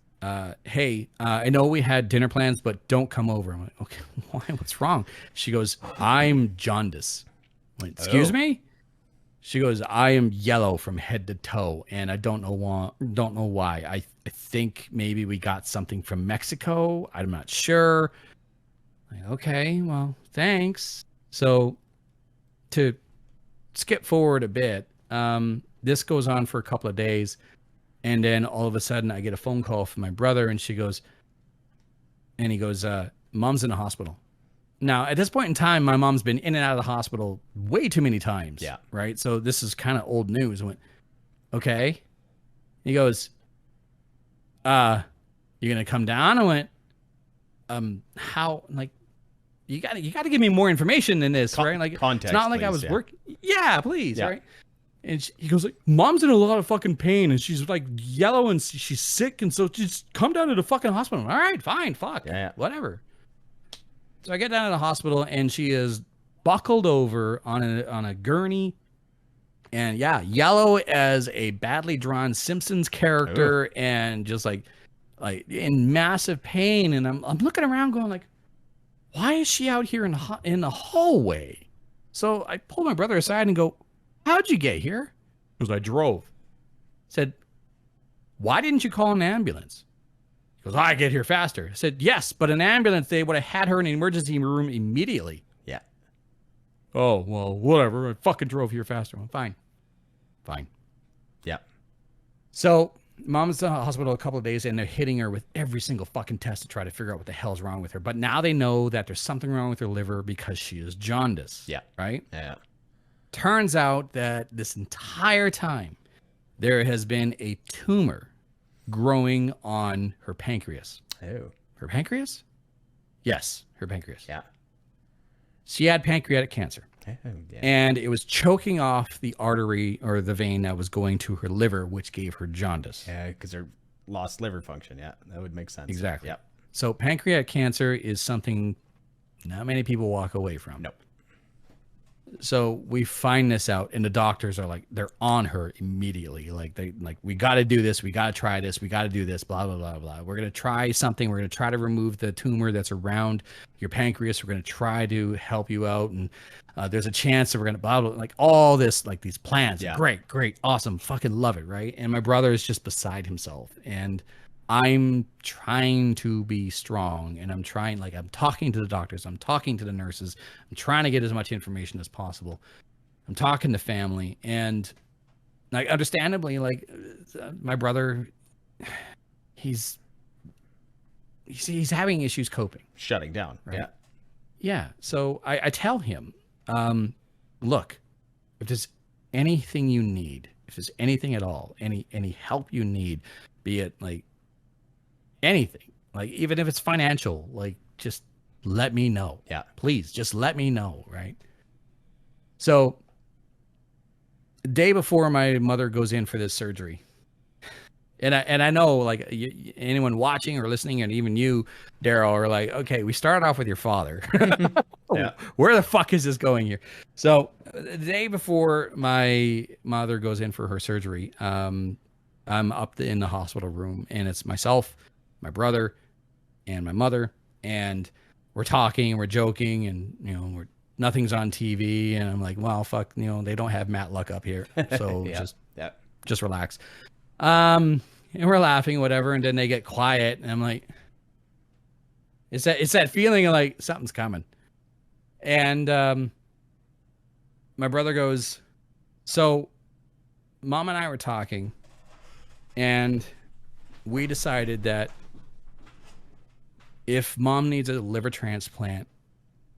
hey, I know we had dinner plans, but don't come over. I'm like, okay, why? What's wrong? She goes, I'm jaundice. I went, excuse me? She goes, I am yellow from head to toe, and I don't know why. I think maybe we got something from Mexico. I'm not sure. Like, okay, well, thanks. So to skip forward a bit, this goes on for a couple of days. And then all of a sudden I get a phone call from my brother, and he goes, Mom's in the hospital. Now, at this point in time, my mom's been in and out of the hospital way too many times. Yeah. Right. So this is kind of old news. I went, okay. He goes, you're going to come down? I went, how, like, you got to give me more information than this, right? Like, context, it's not like please, I was yeah. working. Yeah, please. Yeah. Right. And he goes like, Mom's in a lot of fucking pain, and she's like yellow, and she's sick, and so just come down to the fucking hospital. All right, fine, fuck, whatever. So I get down to the hospital, and she is buckled over on a gurney, and yellow as a badly drawn Simpsons character. Ooh. And just like in massive pain. And I'm looking around, going like, why is she out here in the hallway? So I pull my brother aside and go, how'd you get here? Because I drove. Said, why didn't you call an ambulance? He goes, I get here faster. I said, yes, but an ambulance, they would have had her in an emergency room immediately. Yeah. Oh, well, whatever. I fucking drove here faster. Well, fine. Yeah. So Mom's in the hospital a couple of days, and they're hitting her with every single fucking test to try to figure out what the hell's wrong with her. But now they know that there's something wrong with her liver because she is jaundice. Yeah. Right? Yeah. Turns out that this entire time, there has been a tumor growing on her pancreas. Oh. Her pancreas? Yes, her pancreas. Yeah. She had pancreatic cancer. Oh, yeah. And it was choking off the artery or the vein that was going to her liver, which gave her jaundice. Yeah, because her lost liver function. Yeah, that would make sense. Exactly. Yep. So pancreatic cancer is something not many people walk away from. Nope. So we find this out, and the doctors are like, they're on her immediately. We got to do this. We got to try this. We got to do this, blah, blah, blah, blah. We're going to try something. We're going to try to remove the tumor that's around your pancreas. We're going to try to help you out. And there's a chance that we're going to blah, blah, like all this, like these plans. Yeah. Great. Awesome. Fucking love it. Right. And my brother is just beside himself. And I'm trying to be strong, and I'm talking to the doctors, I'm talking to the nurses, I'm trying to get as much information as possible. I'm talking to family, and like, understandably, like my brother, he's having issues coping. Shutting down. Right? Yeah. Yeah. So I tell him, look, if there's anything you need, if there's anything at all, any help you need, be it like anything, like even if it's financial, like just let me know. Yeah. Please just let me know. Right. So the day before my mother goes in for this surgery, and I know like anyone watching or listening, and even you, Daryl, are like, okay, we started off with your father. Yeah. Where the fuck is this going here? So the day before my mother goes in for her surgery, I'm up in the hospital room, and it's myself, my brother, and my mother, and we're talking and we're joking, and nothing's on TV, and I'm like, well, fuck, they don't have Matt Luck up here, so just relax. And we're laughing, whatever, and then they get quiet, and I'm like, it's that feeling of like something's coming. And my brother goes, so Mom and I were talking, and we decided that if Mom needs a liver transplant,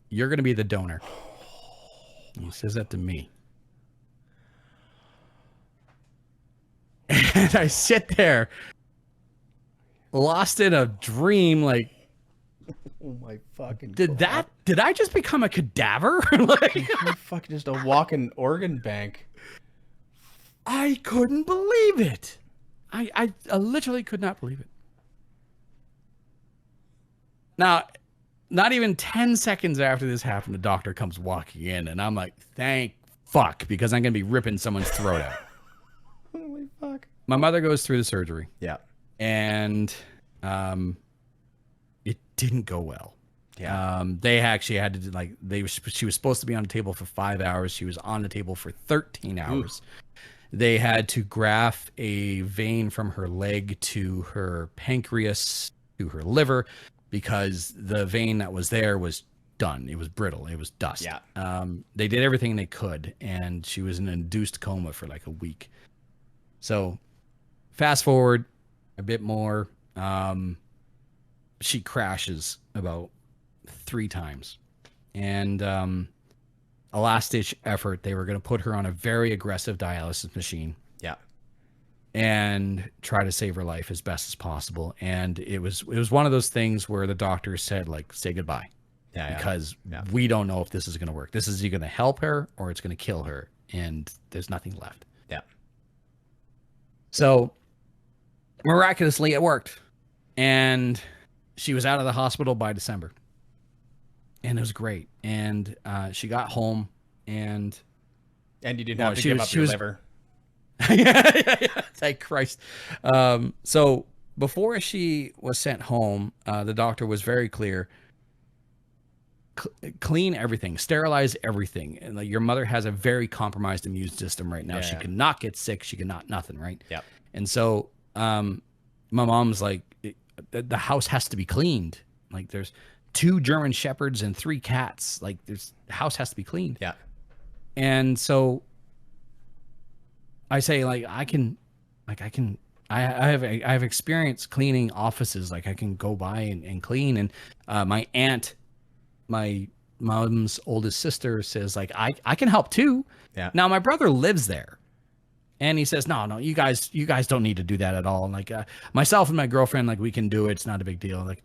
you're going to be the donor. And he says that to me. And I sit there, lost in a dream, like, oh my fucking did I just become a cadaver? Like, you're fucking just a walking organ bank. I couldn't believe it. I literally could not believe it. Now, not even 10 seconds after this happened, the doctor comes walking in, and I'm like, thank fuck, because I'm going to be ripping someone's throat out. Holy fuck. My mother goes through the surgery. Yeah. And it didn't go well. Yeah. They actually had to she was supposed to be on the table for 5 hours. She was on the table for 13 hours. Ooh. They had to graft a vein from her leg to her pancreas, to her liver, because the vein that was there was done. It was brittle. It was dust. Yeah. They did everything they could, and she was in an induced coma for like a week. So fast forward a bit more, she crashes about 3 times, and a last-ditch effort, they were going to put her on a very aggressive dialysis machine. Yeah. And try to save her life as best as possible. And it was one of those things where the doctor said, like, say goodbye. Yeah. Because we don't know if this is going to work. This is either going to help her or it's going to kill her, and there's nothing left. Yeah. So miraculously it worked, and she was out of the hospital by December, and it was great. And she got home, and you didn't have to give up your liver. yeah. Thank Christ. So before she was sent home, the doctor was very clear: clean everything, sterilize everything. And like, your mother has a very compromised immune system right now. She cannot get sick. She cannot nothing. Right. Yeah. And so, my mom's like, the house has to be cleaned. Like, there's 2 German Shepherds and 3 cats. Like, the house has to be cleaned. Yeah. And so I say, like, I have experience cleaning offices. Like, I can go by and clean. And my aunt, my mom's oldest sister, says, like, I can help too. Yeah. Now my brother lives there, and he says, no, you guys don't need to do that at all. And like, myself and my girlfriend, like, we can do it. It's not a big deal. Like,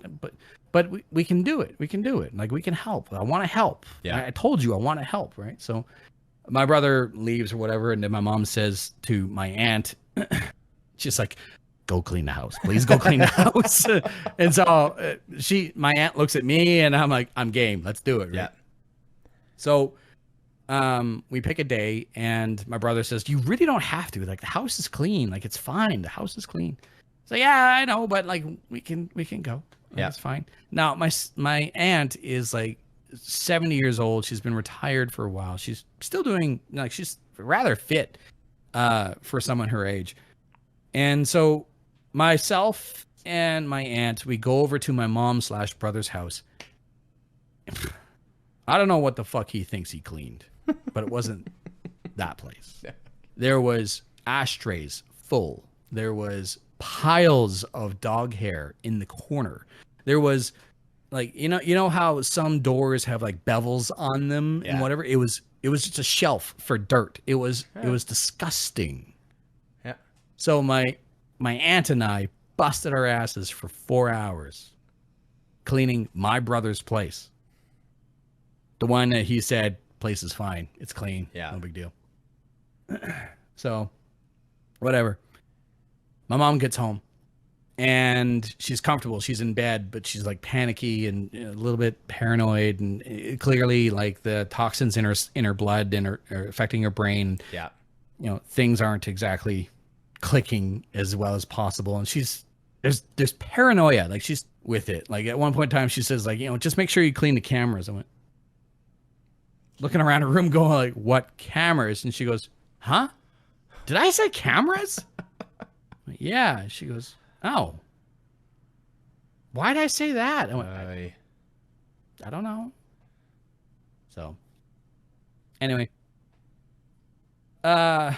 but we can do it. We can do it. Like, we can help. I want to help. Yeah. I told you I want to help. Right. So my brother leaves or whatever. And then my mom says to my aunt, she's like, go clean the house, please go clean the house. And so my aunt looks at me, and I'm like, I'm game. Let's do it. Right? Yeah. So we pick a day, and my brother says, you really don't have to. Like, the house is clean. Like, it's fine. The house is clean. So yeah, I know, but like, we can go. Yeah, it's fine. Now my aunt is like 70 years old. She's been retired for a while. She's still doing, like, she's rather fit for someone her age. And so myself and my aunt, we go over to my mom/brother's house. I don't know what the fuck he thinks he cleaned, but it wasn't that place. There was ashtrays full. There was piles of dog hair in the corner. There was, like, you know how some doors have like bevels on them and whatever. It was just a shelf for dirt. It was disgusting. Yeah. So my aunt and I busted our asses for 4 hours cleaning my brother's place. The one that he said, place is fine. It's clean. Yeah. No big deal. So, whatever. My mom gets home and she's comfortable. She's in bed, but she's like panicky and a little bit paranoid, and clearly like the toxins in her blood and are affecting her brain. Yeah. You know, things aren't exactly clicking as well as possible. And there's paranoia. Like she's with it. Like at one point in time, she says like, you know, just make sure you clean the cameras. I went looking around her room going like, what cameras? And she goes, huh? Did I say cameras? Yeah. She goes, oh, why did I say that? I went, I don't know. So anyway, I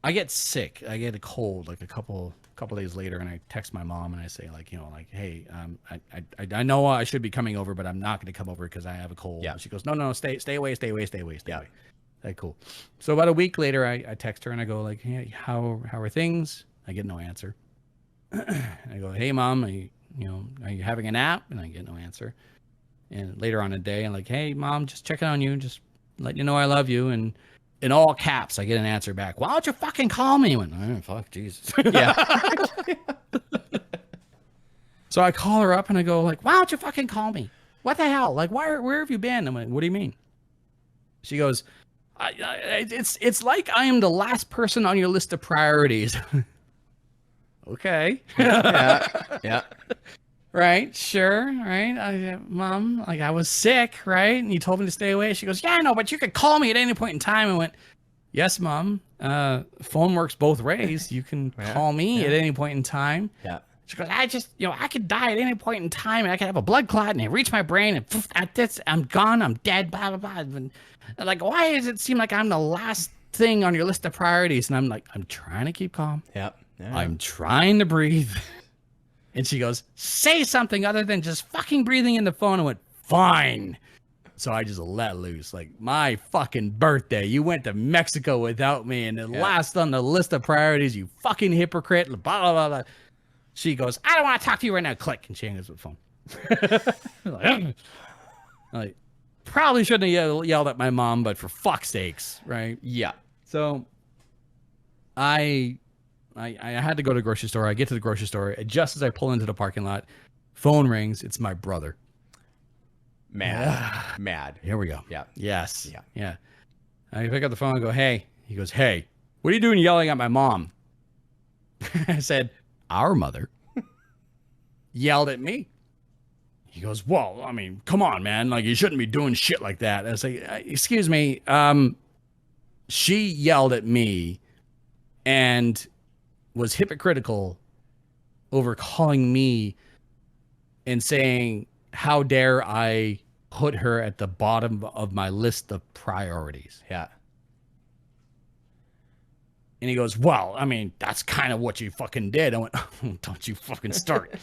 get sick. I get a cold like a couple days later, and I text my mom and I say like, you know, like, hey, I know I should be coming over, but I'm not going to come over because I have a cold. Yeah. And she goes, no, stay away. Yeah. Like, cool. So about a week later, I text her and I go like, hey, how are things? I get no answer. I go, hey mom, are you having a nap? And I get no answer. And later on in the day, I'm like, hey mom, just checking on you, just letting you know I love you. And in all caps, I get an answer back. Why don't you fucking call me? I went, oh, fuck, Jesus. Yeah. So I call her up and I go like, why don't you fucking call me? What the hell? Like, where have you been? I'm like, what do you mean? She goes, it's like I am the last person on your list of priorities. Okay. Yeah. Right. Sure. Right. Mom, like I was sick. Right. And you told me to stay away. She goes, yeah, no, but you could call me at any point in time. I went, yes, mom. Phone works both ways. You can call me at any point in time. Yeah. She goes, I could die at any point in time, and I could have a blood clot, and it reach my brain, and poof, I'm gone, I'm dead, blah, blah, blah. And like, why does it seem like I'm the last thing on your list of priorities? And I'm like, I'm trying to keep calm. Yeah. I'm trying to breathe. And she goes, say something other than just fucking breathing in the phone. I went, fine. So I just let loose. Like, my fucking birthday. You went to Mexico without me, and the last on the list of priorities, you fucking hypocrite, blah, blah, blah, blah. She goes, I don't want to talk to you right now. Click. And she hangs up the phone. like, probably shouldn't have yelled at my mom, but for fuck's sakes, right? Yeah. So I had to go to the grocery store. I get to the grocery store. Just as I pull into the parking lot, phone rings. It's my brother. Mad. Here we go. Yeah. Yes. Yeah. I pick up the phone and go, hey. He goes, hey, what are you doing yelling at my mom? I said, our mother yelled at me. He goes, well, I mean, come on, man. Like, you shouldn't be doing shit like that. I was like, excuse me. She yelled at me and was hypocritical over calling me and saying, how dare I put her at the bottom of my list of priorities? Yeah. And he goes, well, I mean, that's kind of what you fucking did. I went, oh, don't you fucking start.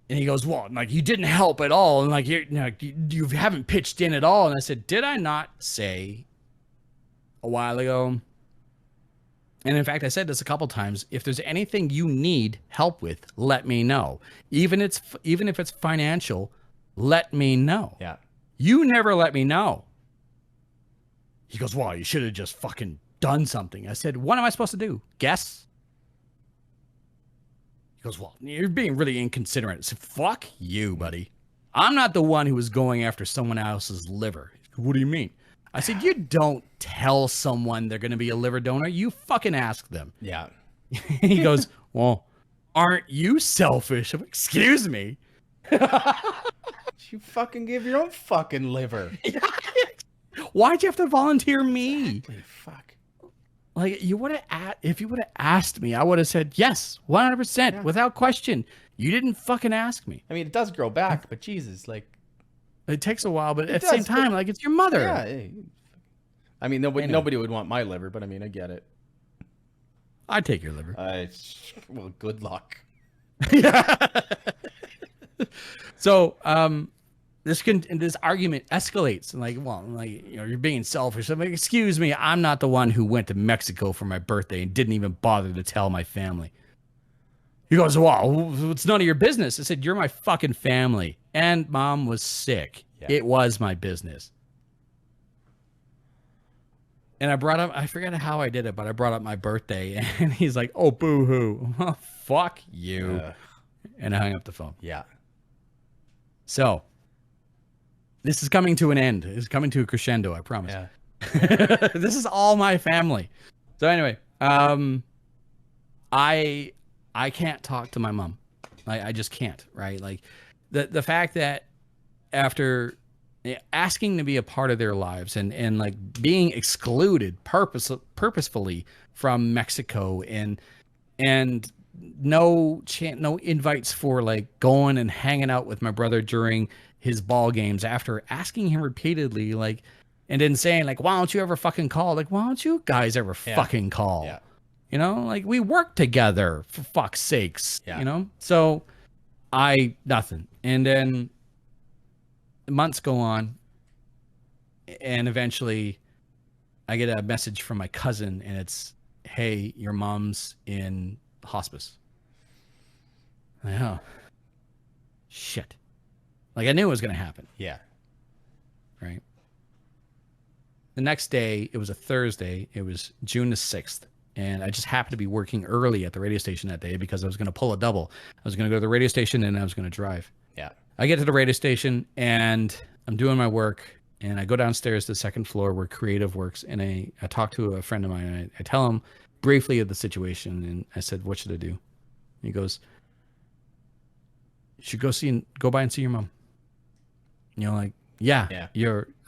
And he goes, well, like, you didn't help at all. And like, you haven't pitched in at all. And I said, did I not say a while ago? And in fact, I said this a couple times. If there's anything you need help with, let me know. Even if it's financial, let me know. Yeah. You never let me know. He goes, well, you should have just fucking done something. I said, what am I supposed to do? Guess? He goes, well, you're being really inconsiderate. I said, fuck you, buddy. I'm not the one who was going after someone else's liver. What do you mean? I said, you don't tell someone they're going to be a liver donor. You fucking ask them. Yeah. He goes, well, aren't you selfish? I'm like, excuse me. You fucking give your own fucking liver. Why'd you have to volunteer me? Exactly. Fuck. Like, if you would have asked me, I would have said yes, 100%, without question. You didn't fucking ask me. I mean, it does grow back, but Jesus, like, it takes a while, but at the same time, like, it's your mother. Yeah. I mean, nobody would want my liver, but I mean, I get it. I'd take your liver. Well, good luck. So, this argument escalates, and like, well, like, you're being selfish. I'm like, excuse me, I'm not the one who went to Mexico for my birthday and didn't even bother to tell my family. He goes, well, it's none of your business. I said, you're my fucking family, and mom was sick. Yeah. It was my business. And I brought up, I forget how I did it, but I brought up my birthday, and he's like, "Oh, boo hoo, oh, fuck you," and I hung up the phone. Yeah. So this is coming to an end. It's coming to a crescendo, I promise. Yeah. This is all my family. So anyway, I can't talk to my mom. I just can't, right? Like the fact that after asking to be a part of their lives and like being excluded purposefully from Mexico and no invites for like going and hanging out with my brother during his ball games after asking him repeatedly, like, and then saying like, why don't you ever fucking call? Like, why don't you guys ever fucking call? Yeah. You know, like we work together for fuck's sakes, you know? So nothing. And then months go on, and eventually I get a message from my cousin, and it's, "Hey, your mom's in hospice." Like, oh, shit. Like I knew it was going to happen. Yeah. Right. The next day, it was a Thursday. It was June the 6th. And I just happened to be working early at the radio station that day because I was going to pull a double. I was going to go to the radio station and I was going to drive. Yeah. I get to the radio station and I'm doing my work, and I go downstairs to the second floor where creative works, and I talk to a friend of mine, and I tell him briefly of the situation, and I said, "What should I do?" And he goes, "You should go by and see your mom." You know, like, yeah.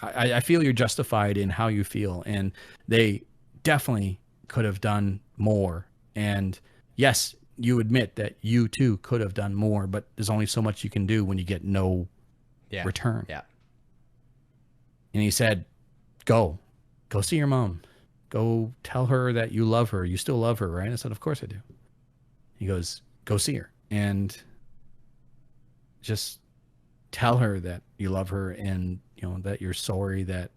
I feel you're justified in how you feel, and they definitely could have done more. And yes, you admit that you too could have done more, but there's only so much you can do when you get no return. Yeah. And he said, go see your mom. Go tell her that you love her. You still love her, right? I said, of course I do. He goes, go see her and just tell her that you love her, and you know that you're sorry that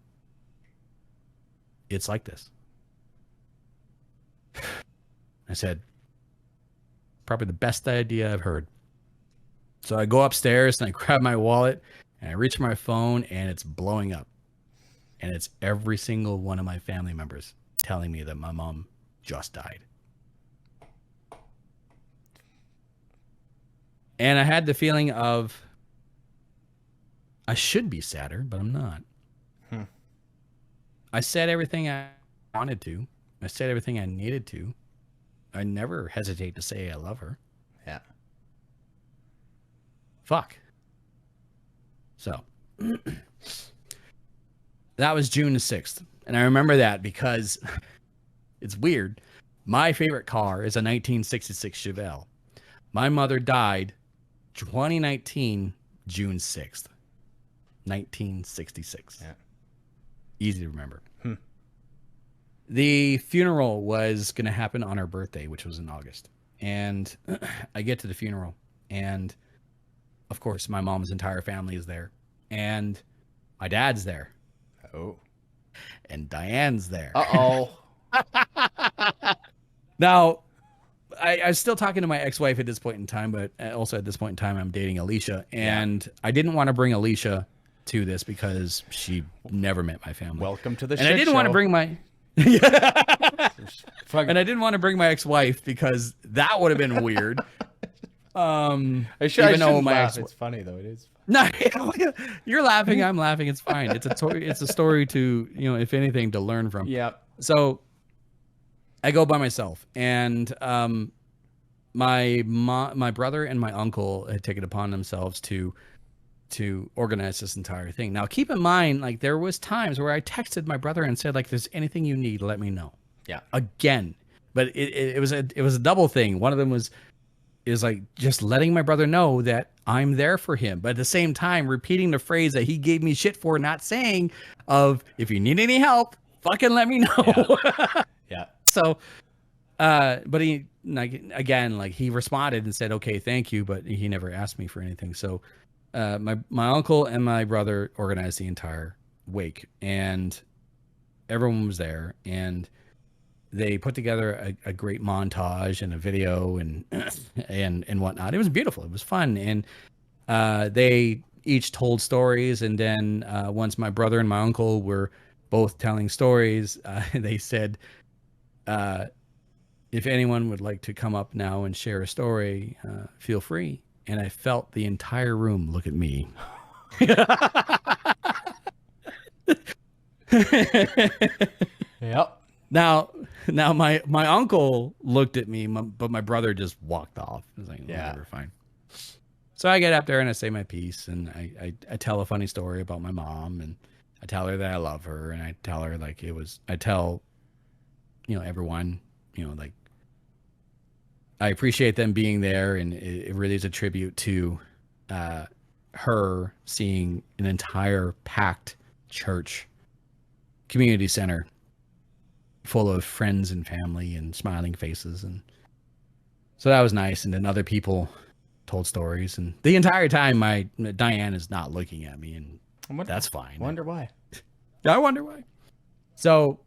it's like this. I said, probably the best idea I've heard. So I go upstairs and I grab my wallet and I reach for my phone, and it's blowing up. And it's every single one of my family members telling me that my mom just died. And I had the feeling of, I should be sadder, but I'm not. I said everything I wanted to. I said everything I needed to. I never hesitate to say I love her. Yeah. Fuck. So that was June the 6th. And I remember that because it's weird. My favorite car is a 1966 Chevelle. My mother died 2019, June 6th, 1966. Yeah. Easy to remember. The funeral was going to happen on her birthday, which was in August. And I get to the funeral, and of course, my mom's entire family is there, and my dad's there. Oh. And Diane's there. Uh-oh. Now, I was still talking to my ex-wife at this point in time, but also at this point in time, I'm dating Alicia. And I didn't want to bring Alicia to this because she never met my family. Welcome to the and shit I didn't show. want to bring my... And I didn't want to bring my ex-wife because that would have been weird. Even though my ex... It's funny, though. It is funny. No, you're laughing. I'm laughing. It's fine. It's a story to, you know, if anything, to learn from. Yeah. So I go by myself, and my brother and my uncle had taken it upon themselves to organize this entire thing. Now, keep in mind, like, there was times where I texted my brother and said, like, if there's anything you need, let me know. Yeah. Again, but it was a double thing. One of them is like just letting my brother know that I'm there for him, but at the same time repeating the phrase that he gave me shit for not saying of, if you need any help, fucking let me know. Yeah. So, but he, like, again, like, he responded and said, okay, thank you, but he never asked me for anything. So my uncle and my brother organized the entire wake, and everyone was there, and they put together a great montage and a video and whatnot. It was beautiful. It was fun. And they each told stories. And then once my brother and my uncle were both telling stories. They said, if anyone would like to come up now and share a story, feel free. And I felt the entire room look at me. Yep. Now my uncle looked at me, but my brother just walked off. I was like, whatever, fine. So I get up there and I say my piece, and I tell a funny story about my mom, and I tell her that I love her, and I tell her I tell, everyone, like, I appreciate them being there, and it really is a tribute to her seeing an entire packed church community center full of friends and family and smiling faces. And so that was nice. And then other people told stories, and the entire time Diane is not looking at me, and that's fine. Wonder why. I wonder why. So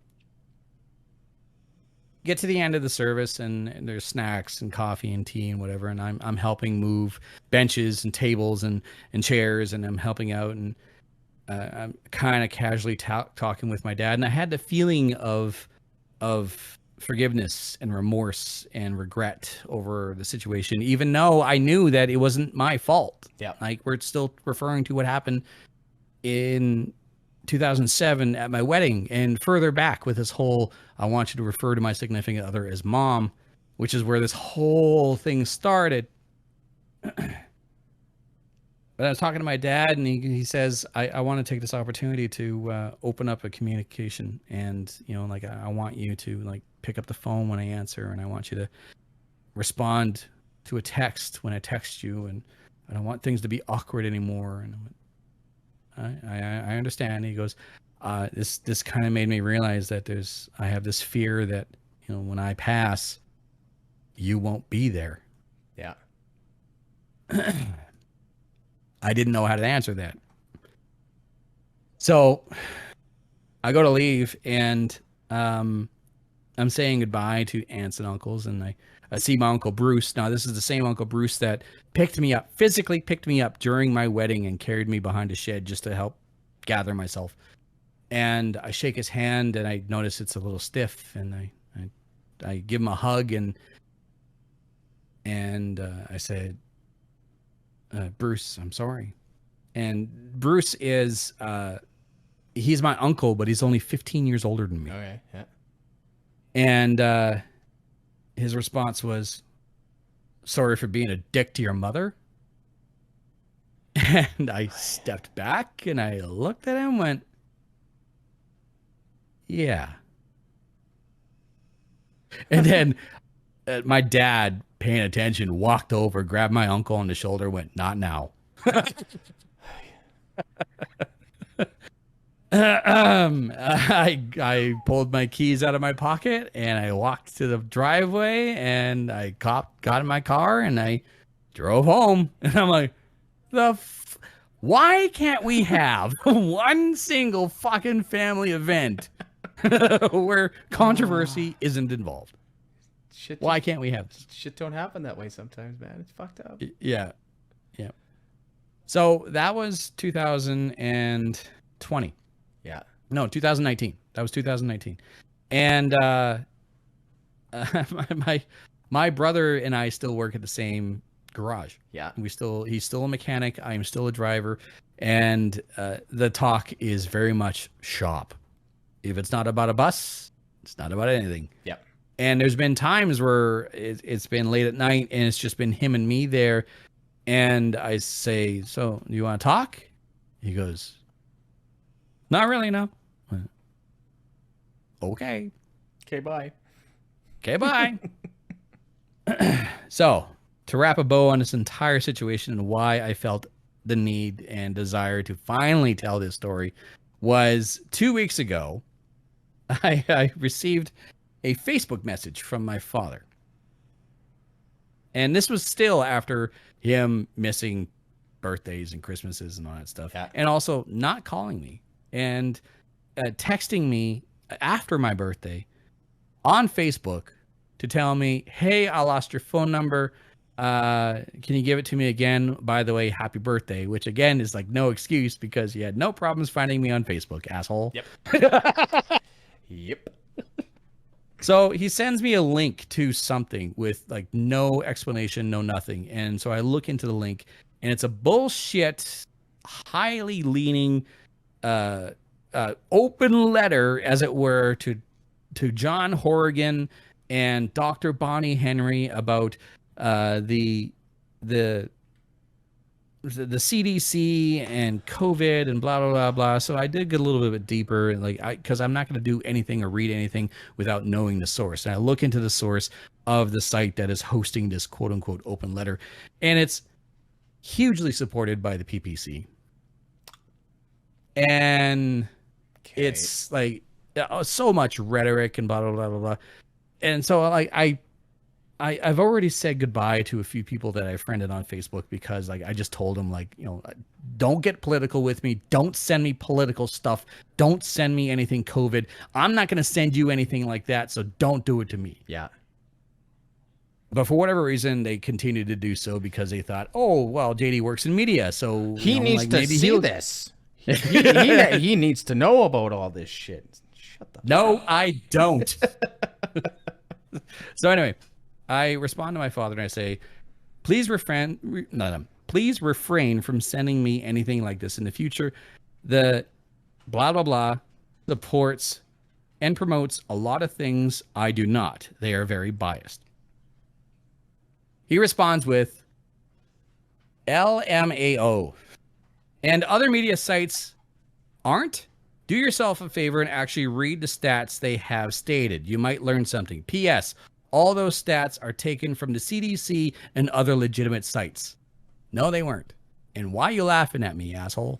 get to the end of the service, and there's snacks and coffee and tea and whatever, and I'm helping move benches and tables and chairs, and I'm helping out, and I'm kind of casually talking with my dad, and I had the feeling of forgiveness and remorse and regret over the situation, even though I knew that it wasn't my fault. Yeah, like, we're still referring to what happened in 2007 at my wedding, and further back with this whole, I want you to refer to my significant other as mom, which is where this whole thing started. But I was talking to my dad, and he says, I want to take this opportunity to open up a communication, and I want you to like pick up the phone when I answer, and I want you to respond to a text when I text you, and I don't want things to be awkward anymore. And I understand. He goes, this kind of made me realize that I have this fear that when I pass, you won't be there. Yeah. I didn't know how to answer that. So I go to leave, and I'm saying goodbye to aunts and uncles, and I see my Uncle Bruce. Now, this is the same Uncle Bruce that physically picked me up during my wedding and carried me behind a shed just to help gather myself. And I shake his hand, and I notice it's a little stiff, and I give him a hug, and I said, Bruce, I'm sorry. And Bruce is, he's my uncle, but he's only 15 years older than me. Okay, yeah. And his response was, sorry for being a dick to your mother. And I stepped back, and I looked at him and went, yeah. And then my dad, paying attention, walked over, grabbed my uncle on the shoulder, went, not now. I pulled my keys out of my pocket, and I walked to the driveway, and I got in my car, and I drove home. And I'm like, why can't we have one single fucking family event where controversy isn't involved? Why can't we have this? Shit don't happen that way sometimes, man. It's fucked up. Yeah. So that was 2020. Yeah. No, 2019. That was 2019. And my brother and I still work at the same garage. Yeah. He's still a mechanic. I am still a driver. And the talk is very much shop. If it's not about a bus, it's not about anything. Yeah. And there's been times where it's been late at night, and it's just been him and me there. And I say, so do you want to talk? He goes, not really, no. Okay. Okay, bye. Okay, bye. So, to wrap a bow on this entire situation and why I felt the need and desire to finally tell this story was 2 weeks ago, I received a Facebook message from my father. And this was still after him missing birthdays and Christmases and all that stuff. Yeah. And also not calling me and texting me after my birthday on Facebook to tell me, hey, I lost your phone number. Can you give it to me again? By the way, happy birthday, which again is like no excuse because you had no problems finding me on Facebook, asshole. Yep. Yep. So he sends me a link to something with like no explanation, no nothing. And so I look into the link and it's a bullshit, highly leaning, open letter, as it were, to John Horrigan and Dr. Bonnie Henry about the CDC and COVID and blah blah blah blah. So I did get a little bit deeper, because I'm not going to do anything or read anything without knowing the source. And I look into the source of the site that is hosting this quote unquote open letter, and it's hugely supported by the PPC. And it's like so much rhetoric and blah blah blah blah blah. And so like I've already said goodbye to a few people that I friended on Facebook because like I just told them, like, don't get political with me. Don't send me political stuff. Don't send me anything COVID. I'm not going to send you anything like that. So don't do it to me. Yeah. But for whatever reason, they continued to do so because they thought, oh, well, JD works in media. So he needs to see this. He needs to know about all this shit. Shut the No, I don't. So anyway, I respond to my father and I say, please refrain from sending me anything like this in the future. The blah, blah, blah supports and promotes a lot of things I do not. They are very biased. He responds with LMAO. And other media sites aren't? Do yourself a favor and actually read the stats they have stated. You might learn something. P.S. All those stats are taken from the CDC and other legitimate sites. No, they weren't. And why are you laughing at me, asshole?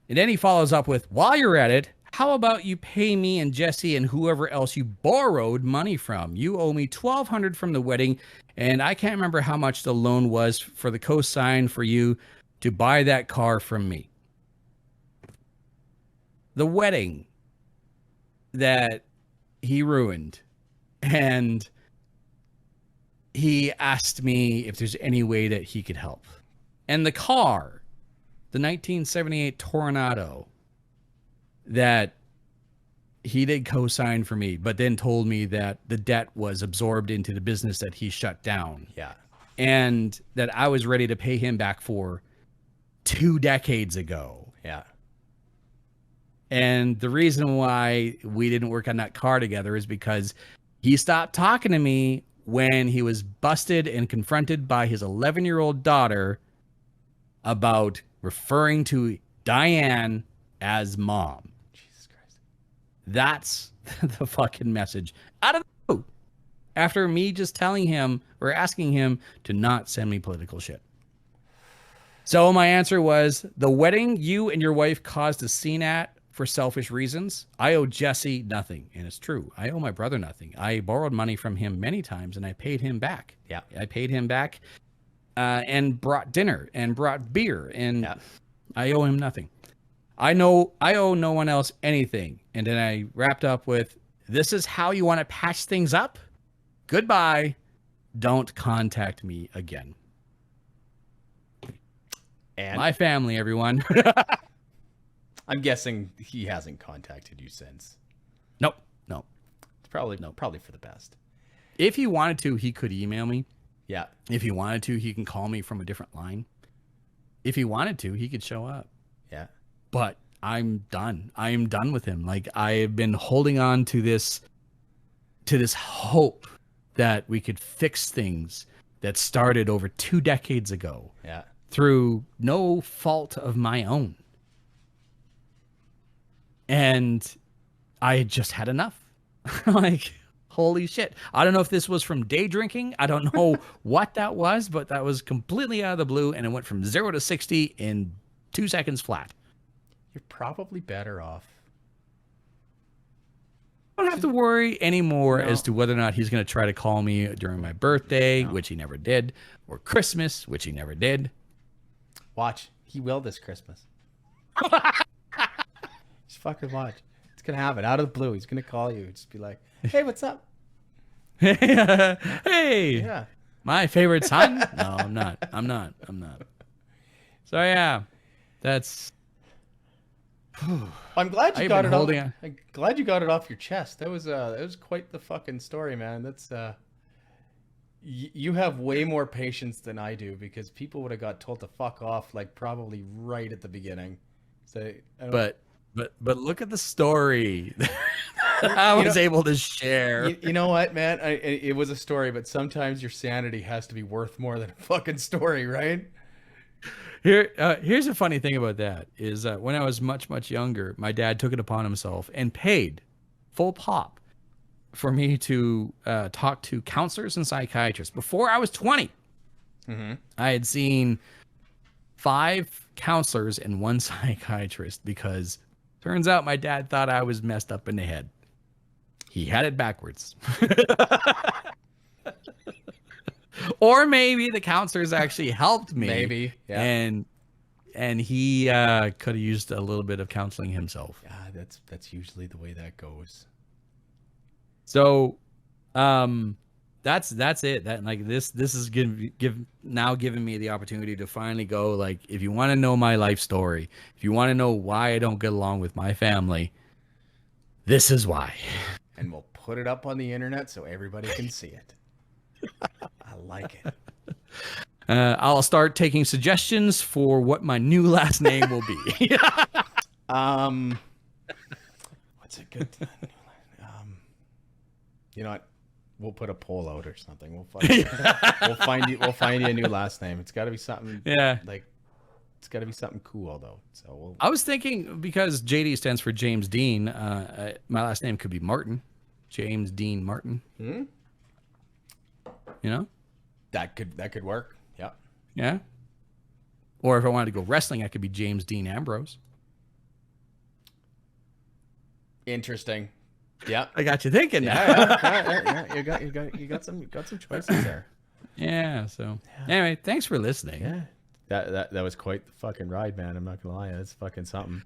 And then he follows up with, while you're at it, how about you pay me and Jesse and whoever else you borrowed money from? You owe me $1,200 from the wedding, and I can't remember how much the loan was for the cosign for you to buy that car from me. The wedding that he ruined. And he asked me if there's any way that he could help. And the car, the 1978 Toronado, that he did co-sign for me, but then told me that the debt was absorbed into the business that he shut down. Yeah. And that I was ready to pay him back for 2 decades ago. Yeah. And the reason why we didn't work on that car together is because he stopped talking to me when he was busted and confronted by his 11-year-old daughter about referring to Diane as mom. Jesus Christ. That's the fucking message. Out of the blue. After me just telling him or asking him to not send me political shit. So my answer was, the wedding you and your wife caused a scene at for selfish reasons, I owe Jesse nothing. And it's true. I owe my brother nothing. I borrowed money from him many times and I paid him back. Yeah. I paid him back and brought dinner and brought beer, and I owe him nothing. I owe no one else anything. And then I wrapped up with, this is how you want to patch things up? Goodbye. Don't contact me again. And my family, everyone. I'm guessing he hasn't contacted you since. No. It's probably for the best. If he wanted to, he could email me. Yeah. If he wanted to, he can call me from a different line. If he wanted to, he could show up. Yeah. But I'm done. I am done with him. Like, I've been holding on to this hope that we could fix things that started over 2 decades ago. Yeah. Through no fault of my own. And I had just had enough. Like, holy shit. I don't know if this was from day drinking. I don't know what that was, but that was completely out of the blue, and it went from 0 to 60 in 2 seconds flat. You're probably better off. I don't have to worry anymore as to whether or not he's going to try to call me during my birthday, which he never did, or Christmas, which he never did. Watch. He will this Christmas. Just fucking watch. It's going to happen. Out of the blue. He's going to call you. Just be like, hey, what's up? Hey. Yeah. My favorite son? No, I'm not. So yeah, that's. I'm glad you got it off. I'm glad you got it off your chest. That was quite the fucking story, man. That's you have way more patience than I do, because people would have got told to fuck off like probably right at the beginning. So, but look at the story. I was able to share. You know what, man? It was a story, but sometimes your sanity has to be worth more than a fucking story, right? Here's a funny thing about that is when I was much younger, my dad took it upon himself and paid full pop for me to talk to counselors and psychiatrists. Before I was 20, I had seen 5 counselors and 1 psychiatrist, because turns out my dad thought I was messed up in the head. He had it backwards. Or maybe the counselors actually helped me. Maybe, yeah. And he could have used a little bit of counseling himself. Yeah, that's usually the way that goes. So, that's it. That like this is giving me the opportunity to finally go, like, if you want to know my life story, if you want to know why I don't get along with my family, this is why. And we'll put it up on the internet so everybody can see it. I like it. I'll start taking suggestions for what my new last name will be. What's a good? You know what? We'll put a poll out or something. We'll find you a new last name. It's got to be something. Yeah. Like, it's got to be something cool though. So I was thinking, because JD stands for James Dean. My last name could be Martin. James Dean Martin. Hmm? You know? That could work. Yeah. Yeah. Or if I wanted to go wrestling, I could be James Dean Ambrose. Interesting. Yeah. I got you thinking. Yeah. You got some choices there. Yeah. So anyway, thanks for listening. Yeah. That was quite the fucking ride, man. I'm not gonna lie. That's fucking something.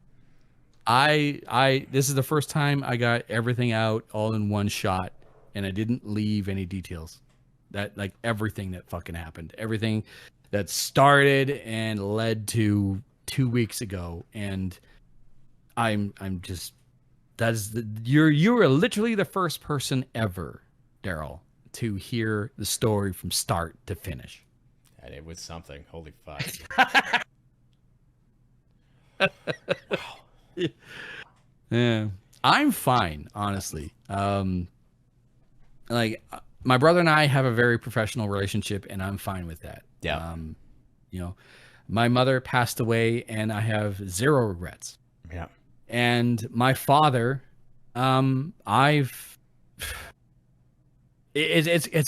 This is the first time I got everything out all in one shot, and I didn't leave any details. That, like, everything that fucking happened, everything that started and led to 2 weeks ago, and I'm just, you are literally the first person ever, Daryl, to hear the story from start to finish. And it was something. Holy fuck. Yeah, I'm fine, honestly. Like, my brother and I have a very professional relationship, and I'm fine with that. Yeah. You know, my mother passed away, and I have 0 regrets. Yeah. And my father, it's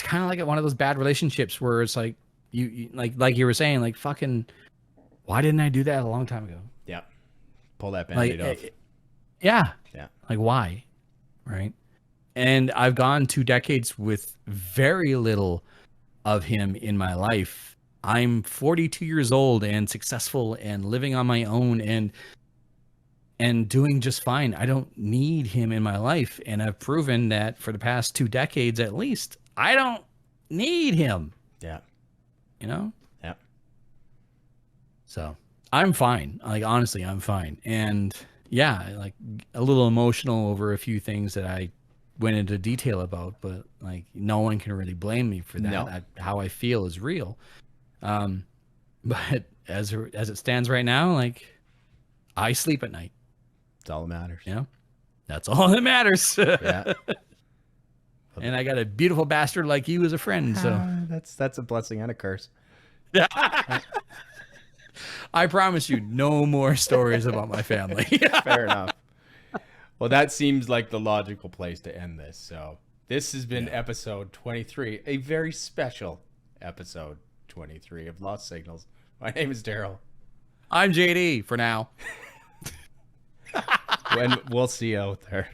kind of like one of those bad relationships where it's like you like you were saying, like, fucking, why didn't I do that a long time ago? Yeah. Pull that Band-Aid off. Yeah. Yeah. Like, why? Right. And I've gone 2 decades with very little of him in my life. I'm 42 years old and successful and living on my own and doing just fine. I don't need him in my life. And I've proven that for the past 2 decades, at least, I don't need him. Yeah. You know? Yeah. So I'm fine. Like, honestly, I'm fine. And yeah, like, a little emotional over a few things that I went into detail about, but, like, no one can really blame me for that. No. How I feel is real. But as it stands right now, like, I sleep at night. That's all that matters. You know? That's all that matters. Yeah. And I got a beautiful bastard like you as a friend, so that's a blessing and a curse. I promise you, no more stories about my family. Fair enough. Well, that seems like the logical place to end this. So this has been episode 23, a very special episode 23 of Lost Signals. My name is Daryl. I'm JD for now. When we'll see you out there.